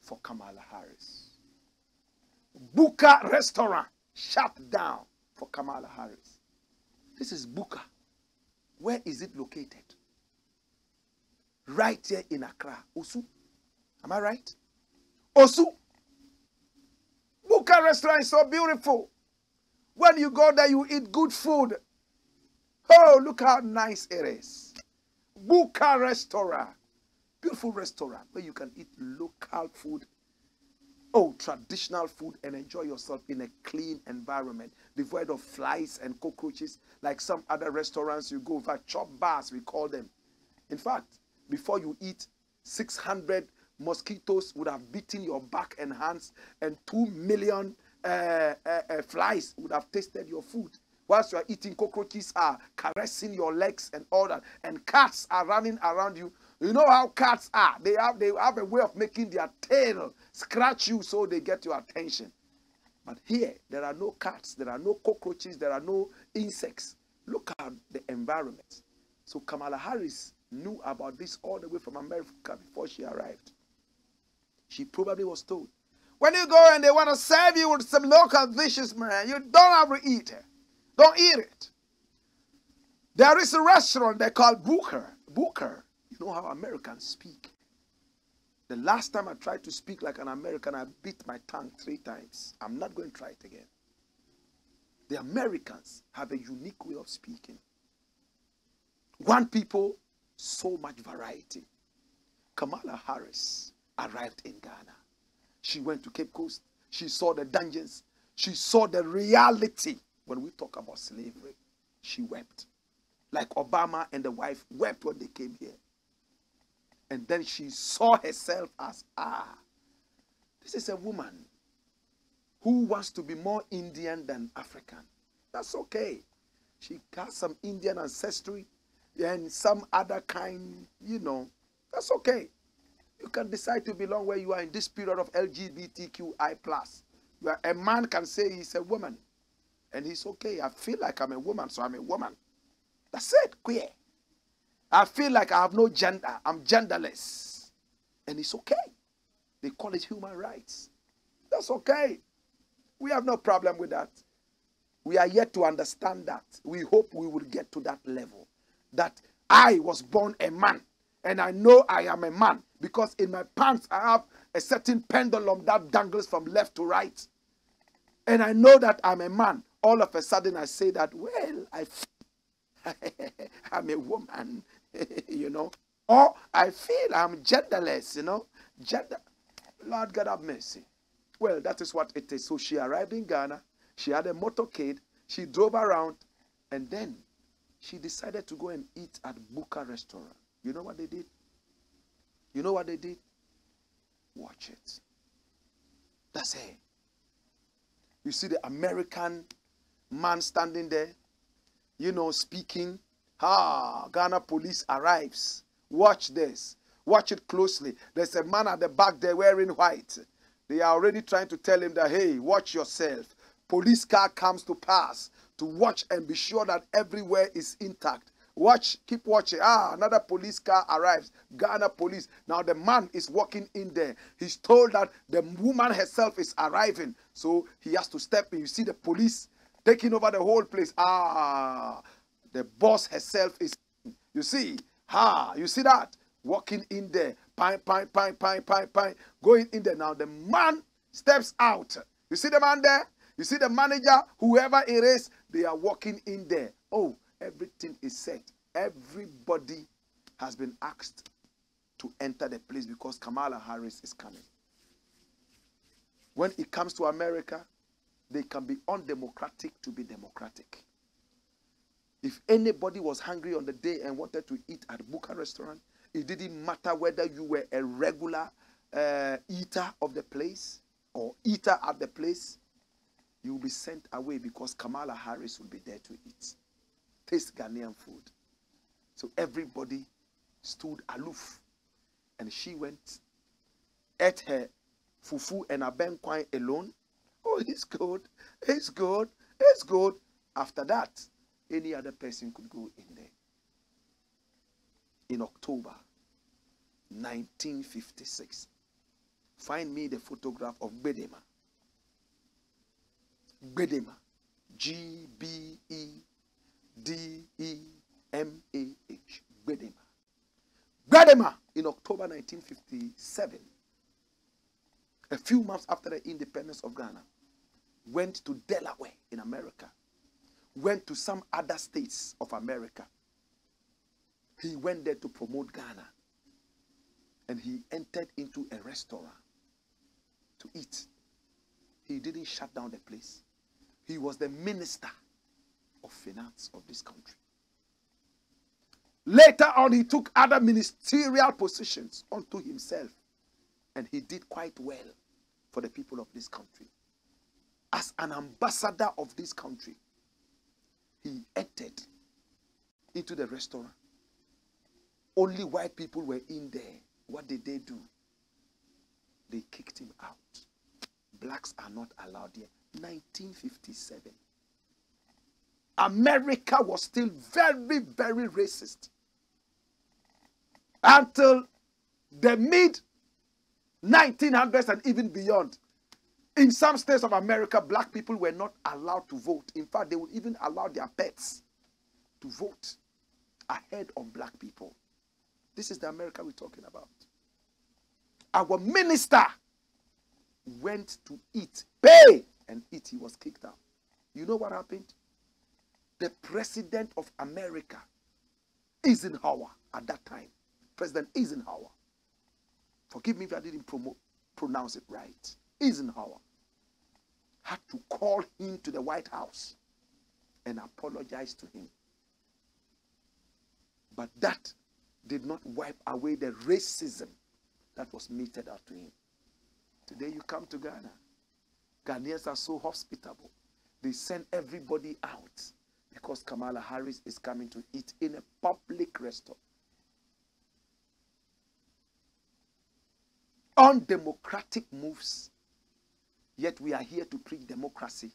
for Kamala Harris. BUKA restaurant shut down for Kamala Harris. This is BUKA. Where is it located? Right here in Accra. Osu. Am I right? Osu. BUKA restaurant is so beautiful. When you go there, you eat good food. Oh, look how nice it is. BUKA restaurant. Beautiful restaurant where you can eat local food. Oh, traditional food and enjoy yourself in a clean environment, devoid of flies and cockroaches like some other restaurants you go. In fact, chop bars, we call them. In fact, before you eat, 600 mosquitoes would have bitten your back and hands, and 2 million flies would have tasted your food. Whilst you are eating, cockroaches are caressing your legs and all that, and cats are running around you. You know how cats are. They have a way of making their tail scratch you so they get your attention. But here, there are no cats, there are no cockroaches, there are no insects. Look at the environment. So Kamala Harris knew about this all the way from America before she arrived. She probably was told, when you go and they want to serve you with some local dishes, man, you don't have to eat it. Don't eat it. There is a restaurant they call BUKA. BUKA. You know how Americans speak. The last time I tried to speak like an American, I bit my tongue 3 times. I'm not going to try it again. The Americans have a unique way of speaking. One people, so much variety. Kamala Harris arrived in Ghana. She went to Cape Coast. She saw the dungeons. She saw the reality. When we talk about slavery, she wept. Like Obama and the wife wept when they came here. And then she saw herself as, this is a woman who wants to be more Indian than African. That's okay. She has some Indian ancestry and some other kind, you know. That's okay. You can decide to belong where you are in this period of LGBTQI+. Where a man can say he's a woman. And he's okay. I feel like I'm a woman, so I'm a woman. That's it, queer. I feel like I have no gender. I'm genderless. And it's okay. They call it human rights. That's okay. We have no problem with that. We are yet to understand that. We hope we will get to that level. That I was born a man. And I know I am a man. Because in my pants I have a certain pendulum that dangles from left to right. And I know that I'm a man. All of a sudden I say that, well, I'm a woman, you know. Or I feel I'm genderless, you know. Lord God have mercy. Well, that is what it is. So she arrived in Ghana. She had a motorcade. She drove around. And then she decided to go and eat at BUKA restaurant. You know what they did? You know what they did? Watch it. That's it. You see the American man standing there, you know, speaking. Ghana police arrives. Watch this. Watch it closely. There's a man at the back there wearing white. They are already trying to tell him that, hey, watch yourself. Police car comes to pass to watch and be sure that everywhere is intact. Watch, keep watching. Another police car arrives. Ghana police. Now the man is walking in there. He's told that the woman herself is arriving. So he has to step in. You see the police taking over the whole place. The boss herself is, you see. You see that? Walking in there. Pine. Going in there. Now the man steps out. You see the man there? You see the manager? Whoever it is, they are walking in there. Oh, everything is set. Everybody has been asked to enter the place because Kamala Harris is coming. When it comes to America, they can be undemocratic to be democratic. If anybody was hungry on the day and wanted to eat at BUKA restaurant, it didn't matter whether you were a regular eater of the place or eater at the place, you will be sent away because Kamala Harris will be there to eat. Taste Ghanaian food. So everybody stood aloof. And she went, ate her fufu and abenkwai alone. Oh, it's good. It's good. It's good. After that, any other person could go in there. In October, 1956. Find me the photograph of Gbedema. Gbedema. G-B-E-D-E-M-A-H. Gbedema. Gbedema in October 1957, a few months after the independence of Ghana, went to Delaware in America, went to some other states of America. He went there to promote Ghana, and he entered into a restaurant to eat. He didn't shut down the place. He was the minister of finance of this country. Later on, he took other ministerial positions unto himself, and he did quite well for the people of this country. As an ambassador of this country, he entered into the restaurant. Only white people were in there. What did they do? They kicked him out. Blacks are not allowed here. 1957. America was still very, very racist. Until the mid-1900s and even beyond. In some states of America, black people were not allowed to vote. In fact, they would even allow their pets to vote ahead of black people. This is the America we're talking about. Our minister went to eat, pay and eat. He was kicked out. You know what happened? The president of America, Eisenhower, at that time, President Eisenhower, forgive me if I didn't pronounce it right, Eisenhower had to call him to the White House and apologize to him. But that did not wipe away the racism that was meted out to him. Today you come to Ghana. Ghanaians are so hospitable. They send everybody out because Kamala Harris is coming to eat in a public restaurant. Undemocratic moves, yet we are here to preach democracy,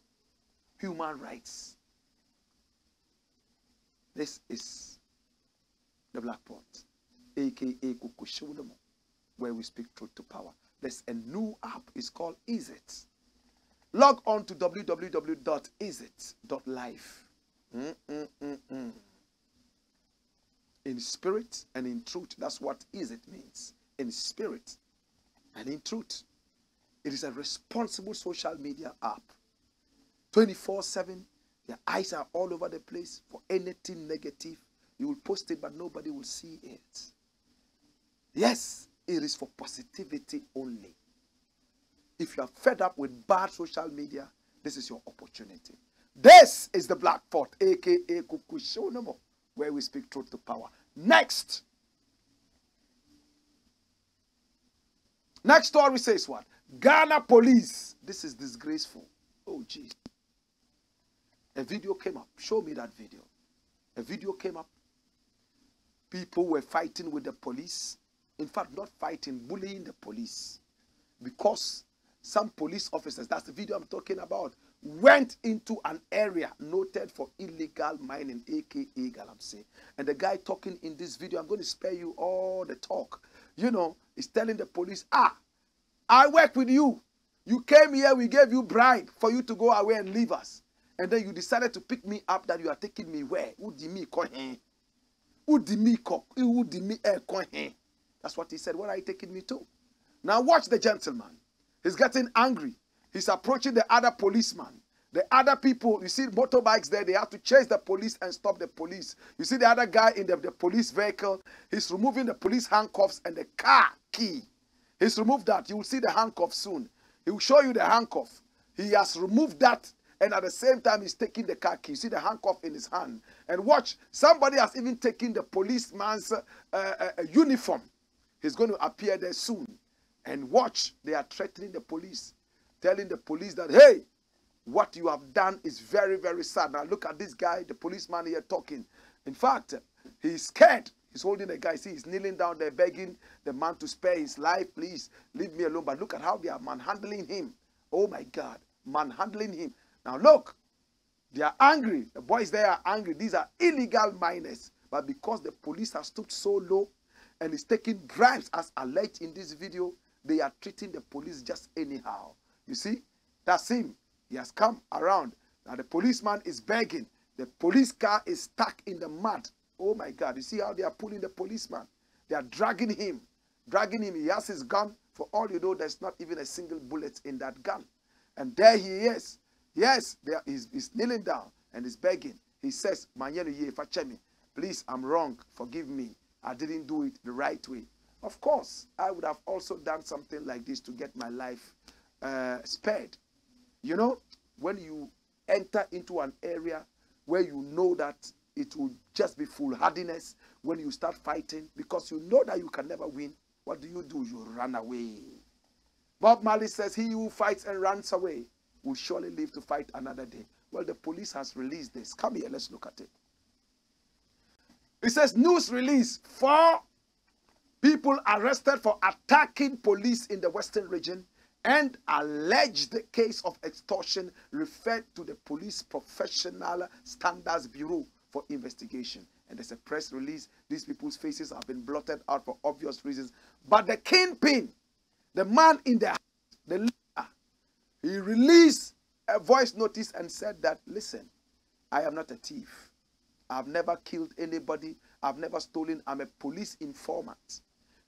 human rights. This is the Blakk Pot, aka Kukushunomo, where we speak truth to power. There's a new app. It's called Is-It. Log on to www.isit.life. In spirit and in truth. That's what Is-It means. In spirit and in truth. It is a responsible social media app. 24/7. Their eyes are all over the place for anything negative. You will post it, but nobody will see it. Yes, it is for positivity only. If you are fed up with bad social media, this is your opportunity. This is the Blakk Pot, aka Kukushonomo, where we speak truth to power. Next story says what? Ghana police. This is disgraceful. Oh, gee. A video came up. Show me that video. A video came up. People were fighting with the police. In fact, not fighting, bullying the police. Because some police officers, that's the video I'm talking about, went into an area noted for illegal mining, aka Galamsey. And the guy talking in this video, I'm going to spare you all the talk. You know, he's telling the police, I work with you. You came here, we gave you bribe for you to go away and leave us. And then you decided to pick me up, that you are taking me where? That's what he said. Where are you taking me to? Now watch the gentleman. He's getting angry. He's approaching the other policeman. The other people, you see motorbikes there, they have to chase the police and stop the police. You see the other guy in the police vehicle, he's removing the police handcuffs and the car key. He's removed that. You will see the handcuff soon. He will show you the handcuff. He has removed that, and at the same time, he's taking the car key. You see the handcuff in his hand. And watch, somebody has even taken the policeman's uniform. He's going to appear there soon. And watch, they are threatening the police, telling the police that, hey, what you have done is very, very sad. Now look at this guy, the policeman here talking. In fact, he's scared. He's holding the guy. See, he's kneeling down there begging the man to spare his life. Please, leave me alone. But look at how they are manhandling him. Oh my God, manhandling him. Now look, they are angry. The boys there are angry. These are illegal miners. But because the police have stood so low, and is taking bribes as alleged in this video. They are treating the police just anyhow. You see, that's him. He has come around. Now the policeman is begging. The police car is stuck in the mud. Oh my God, you see how they are pulling the policeman? They are dragging him. Dragging him. He has his gun. For all you know, there's not even a single bullet in that gun. And there he is. Yes, he's kneeling down and he's begging. He says, please, I'm wrong. Forgive me. I didn't do it the right way. Of course, I would have also done something like this to get my life spared. You know, when you enter into an area where you know that it will just be foolhardiness, when you start fighting, because you know that you can never win, what do? You run away. Bob Marley says, he who fights and runs away will surely live to fight another day. Well, the police has released this. Come here, let's look at it. It says, news release, 4 people arrested for attacking police in the Western region and alleged case of extortion referred to the Police Professional Standards Bureau for investigation. And there's a press release. These people's faces have been blotted out for obvious reasons. But the kingpin, the man in the house, the leader, he released a voice notice and said that, listen, I am not a thief. I've never killed anybody. I've never stolen. I'm a police informant.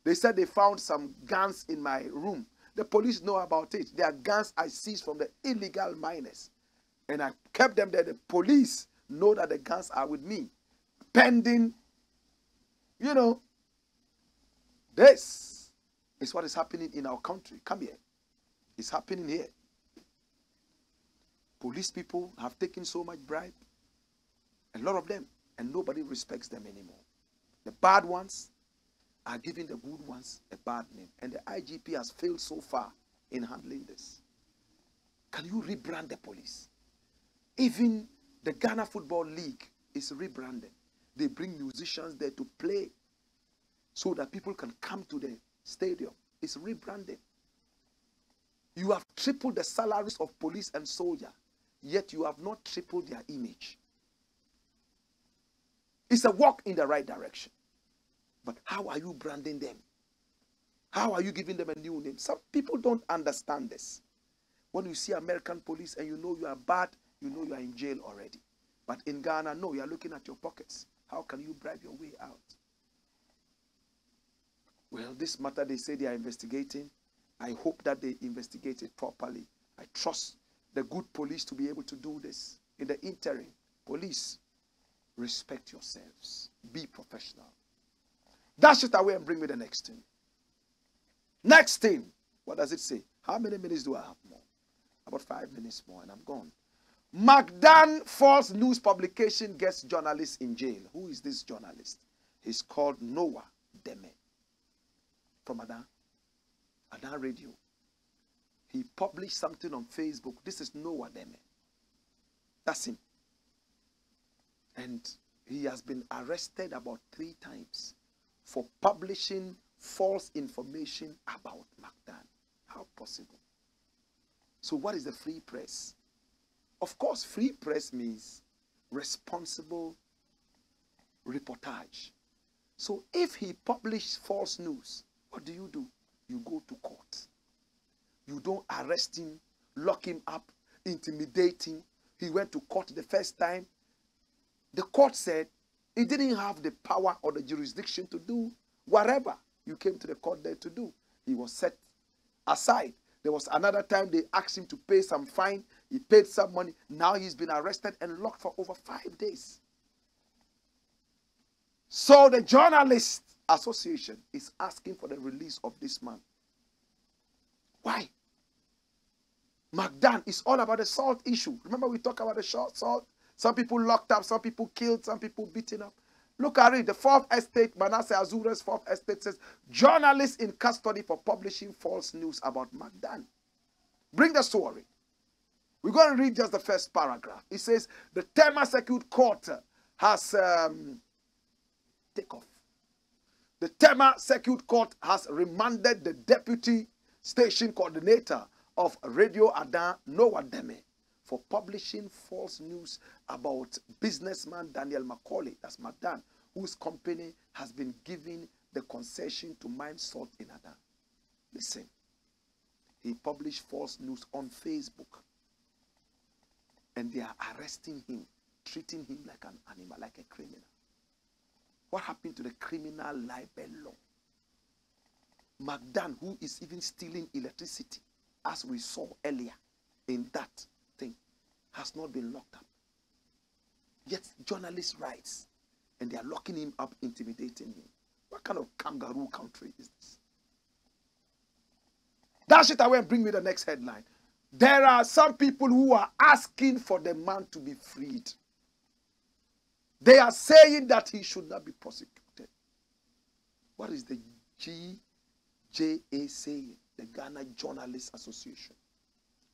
They said they found some guns in my room. The police know about it. They are guns I seized from the illegal miners. And I kept them there. The police know that the guns are with me. Pending, you know, this is what is happening in our country. Come here. It's happening here. Police people have taken so much bribe. A lot of them. And nobody respects them anymore. The bad ones are giving the good ones a bad name. And the IGP has failed so far in handling this. Can you rebrand the police? Even the Ghana Football League is rebranded. They bring musicians there to play so that people can come to the stadium. It's rebranded. You have tripled the salaries of police and soldier, yet you have not tripled their image. It's a walk in the right direction. But how are you branding them? How are you giving them a new name? Some people don't understand this. When you see American police and you know you are bad, you know you are in jail already. But in Ghana, no, you are looking at your pockets. How can you bribe your way out? Well, this matter they say they are investigating. I hope that they investigate it properly. I trust the good police to be able to do this. In the interim, police, respect yourselves. Be professional. Dash it away and bring me the next thing. Next thing. What does it say? How many minutes do I have more? About 5 minutes more and I'm gone. McDAN false news publication gets journalist in jail. Who is this journalist? He's called Noah Deme from Adan Radio. He published something on Facebook. This is Noah Deme. That's him. And he has been arrested about 3 times for publishing false information about McDAN. How possible? So what is the free press? Of course, free press means responsible reportage. So if he published false news, what do? You go to court. You don't arrest him, lock him up, intimidate him. He went to court the first time. The court said he didn't have the power or the jurisdiction to do whatever you came to the court there to do. He was set aside. There was another time they asked him to pay some fine. He paid some money. Now he's been arrested and locked for over 5 days. So the Journalist Association is asking for the release of this man. Why? McDAN is all about the salt issue. Remember we talked about the short salt? Some people locked up, some people killed, some people beaten up. Look at it. The 4th estate, Manasseh Azure's 4th estate says, journalists in custody for publishing false news about McDAN. Bring the story. We're going to read just the first paragraph. It says, the Tema Circuit Court has, take off. The Tema Circuit Court has remanded the deputy station coordinator of Radio Adan, Noah Deme, for publishing false news about businessman Daniel Macaulay, that's McDAN, whose company has been giving the concession to mine salt in Ada. Listen, he published false news on Facebook. And they are arresting him, treating him like an animal, like a criminal. What happened to the criminal libel law? McDAN, who is even stealing electricity, as we saw earlier in that thing, has not been locked up. Yet journalists rights, and they are locking him up, intimidating him. What kind of kangaroo country is this? Dash it away and bring me the next headline. There are some people who are asking for the man to be freed. They are saying that he should not be prosecuted. What is the GJA saying? The Ghana Journalists Association.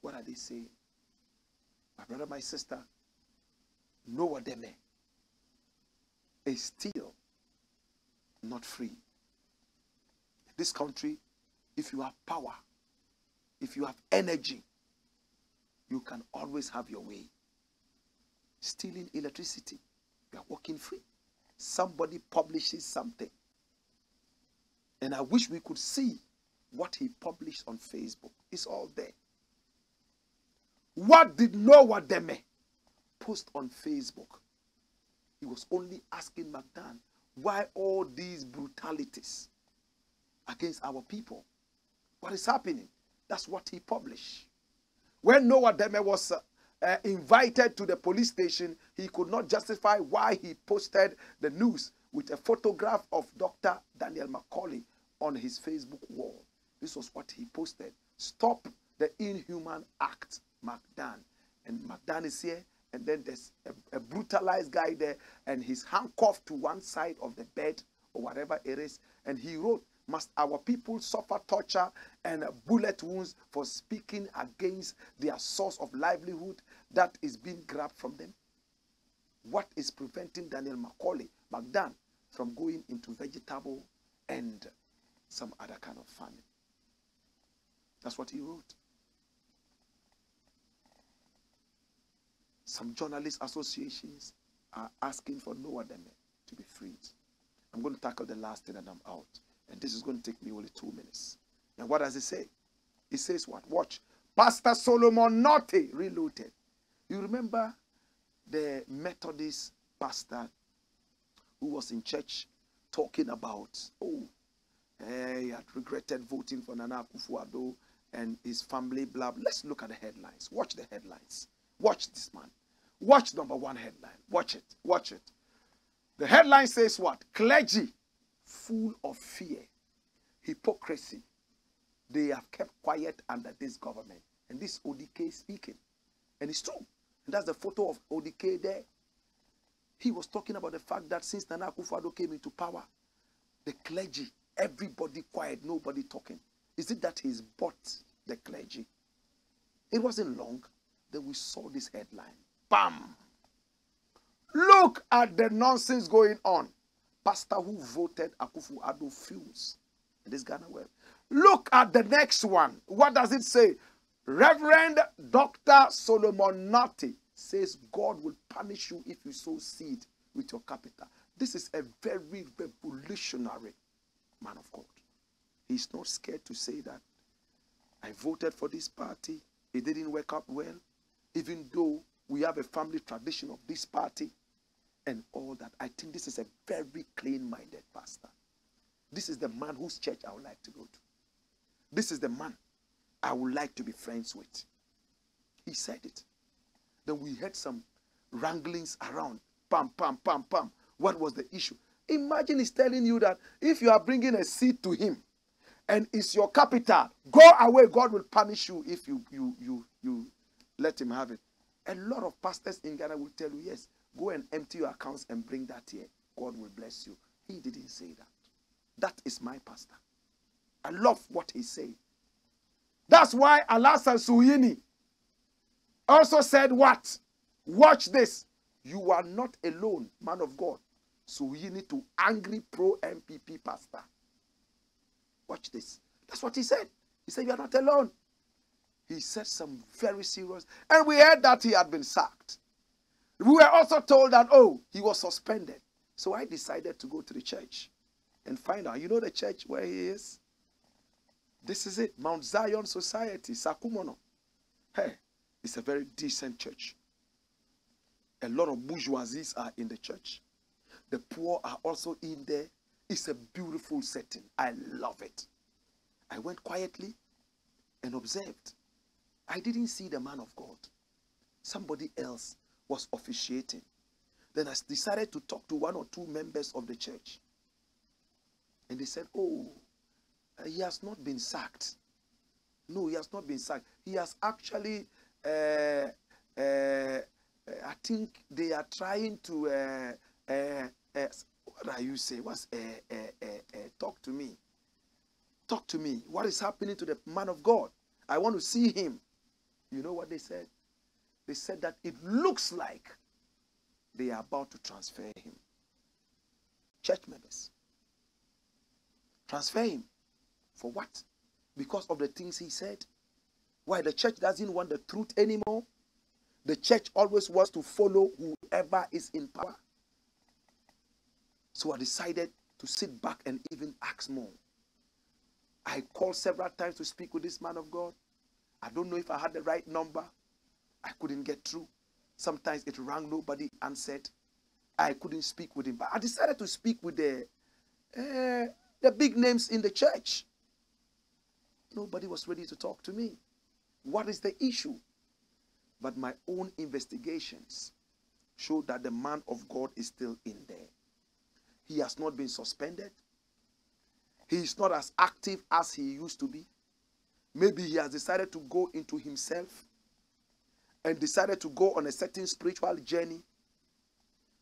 What are they saying? My brother, my sister, Noah Deme is still not free. In this country, if you have power, if you have energy, you can always have your way. Stealing electricity, you are walking free. Somebody publishes something. And I wish we could see what he published on Facebook. It's all there. What did Noah Deme post on Facebook? He was only asking McDAN, why all these brutalities against our people? What is happening? That's what he published. When Noah Deme was invited to the police station, he could not justify why he posted the news with a photograph of Dr. Daniel Macaulay on his Facebook wall. This was what he posted. Stop the inhuman act, McDAN. And McDAN is here, and then there's a brutalized guy there, and he's handcuffed to one side of the bed or whatever it is. And he wrote, must our people suffer torture and bullet wounds for speaking against their source of livelihood that is being grabbed from them? What is preventing Daniel Macaulay, McDAN, from going into vegetable and some other kind of farming? That's what he wrote. Some journalist associations are asking for Noah Deme to be freed. I'm going to tackle the last thing and I'm out. And this is going to take me only 2 minutes. And what does it say? It says what? Watch. Pastor Solomon Nortey reloaded. You remember the Methodist pastor who was in church talking about, he had regretted voting for Nana Akufo-Addo and his family, blah, blah. Let's look at the headlines. Watch the headlines. Watch this man. Watch number one headline. Watch it. Watch it. The headline says what? Clergy full of fear, hypocrisy. They have kept quiet under this government. And this ODK speaking. And it's true. And that's the photo of ODK there. He was talking about the fact that since Nana Akufo-Addo came into power, the clergy, everybody quiet, nobody talking. Is it that he's bought the clergy? It wasn't long that we saw this headline. Bam! Look at the nonsense going on. Pastor who voted Akufo-Addo fumes in this Ghana web. Look at the next one. What does it say? Reverend Dr. Solomon Nortey says God will punish you if you sow seed with your capital. This is a very revolutionary man of God. He's not scared to say that. I voted for this party. It didn't work out well. Even though we have a family tradition of this party and all that. I think this is a very clean-minded pastor. This is the man whose church I would like to go to. This is the man I would like to be friends with. He said it. Then we had some wranglings around. Pam, pam, pam, pam. What was the issue? Imagine he's telling you that if you are bringing a seed to him and it's your capital, go away. God will punish you if you let him have it. A lot of pastors in Ghana will tell you, yes, go and empty your accounts and bring that here. God will bless you. He didn't say that. That is my pastor. I love what he said. That's why Alasan Suyini also said what? Watch this. You are not alone, man of God. Suyini to angry pro-MPP pastor. Watch this. That's what he said. He said, you are not alone. He said some very serious. And we heard that he had been sacked. We were also told that, he was suspended. So I decided to go to the church. and find out. You know the church where he is? This is it. Mount Zion Society, Sakumono. Hey, it's a very decent church. A lot of bourgeoisies are in the church. The poor are also in there. It's a beautiful setting. I love it. I went quietly and observed. I didn't see the man of God. Somebody else was officiating. Then I decided to talk to one or two members of the church. And they said, oh, he has not been sacked. No, he has not been sacked. He has actually, I think they are trying to, what are you saying? What's, talk to me. Talk to me. What is happening to the man of God? I want to see him. You know what they said? They said that it looks like they are about to transfer him. Church members. Transfer him. For what? Because of the things he said. Why? The church doesn't want the truth anymore. The church always wants to follow whoever is in power. So I decided to sit back and even ask more. I called several times to speak with this man of God. I don't know if I had the right number. I couldn't get through. Sometimes it rang, nobody answered. I couldn't speak with him. But I decided to speak with the big names in the church. Nobody was ready to talk to me. What is the issue? But my own investigations showed that the man of God is still in there. He has not been suspended. He is not as active as he used to be. Maybe he has decided to go into himself and decided to go on a certain spiritual journey.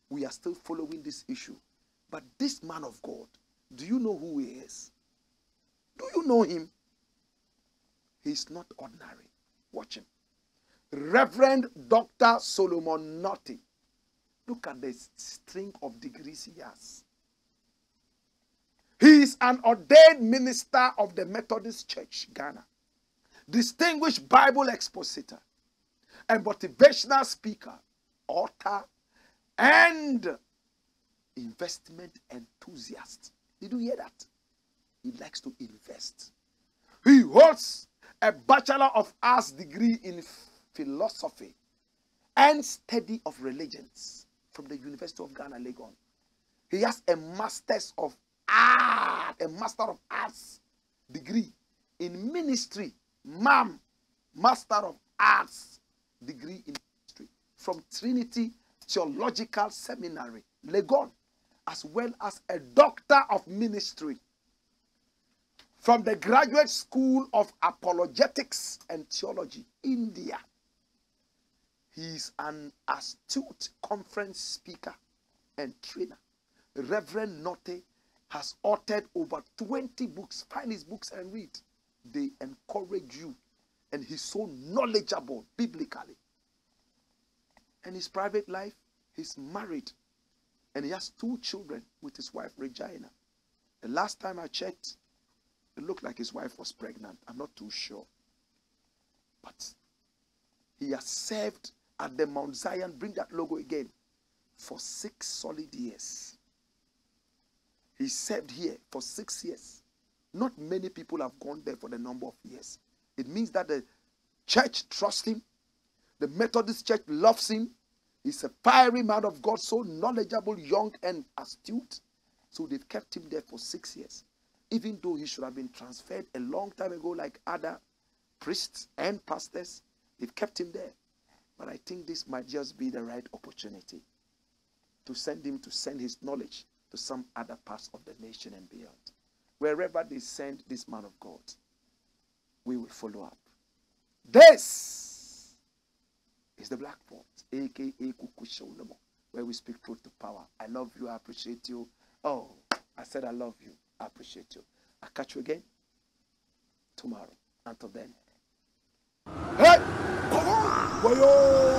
We are still following this issue. But this man of God, do you know who he is? Do you know him? He's not ordinary. Watch him. Reverend Dr. Solomon NORTEY. Look at the string of degrees he has. He is an ordained minister of the Methodist Church, Ghana. Distinguished Bible expositor and motivational speaker, author, and investment enthusiast. Did you hear that? He likes to invest. He holds a Bachelor of Arts degree in philosophy and study of religions from the University of Ghana, Legon. He has a Master's of Art, a Master of Arts degree in ministry. Master of Arts degree in ministry from Trinity Theological Seminary, Legon, as well as a Doctor of Ministry from the Graduate School of Apologetics and Theology, India. He is an astute conference speaker and trainer. Reverend NORTEY has authored over 20 books. Find his books and read. They encourage you. And he's so knowledgeable biblically. And his private life, he's married. And he has 2 children with his wife, Regina. The last time I checked, it looked like his wife was pregnant. I'm not too sure. But he has served at the Mount Zion, bring that logo again, for 6 solid years. He served here for 6 years. Not many people have gone there for the number of years. It means that the church trusts him. The Methodist Church loves him. He's a fiery man of God, so knowledgeable, young, and astute. So they've kept him there for 6 years. Even though he should have been transferred a long time ago like other priests and pastors, they've kept him there. But I think this might just be the right opportunity to send him to send his knowledge to some other parts of the nation and beyond. Wherever they send this man of God, we will follow up. This is the Blakk Pot, a.k.a. Kukushaulamo, where we speak truth to power. I love you. I appreciate you. Oh, I said I love you. I appreciate you. I'll catch you again tomorrow. Until then. Hey! Boyo!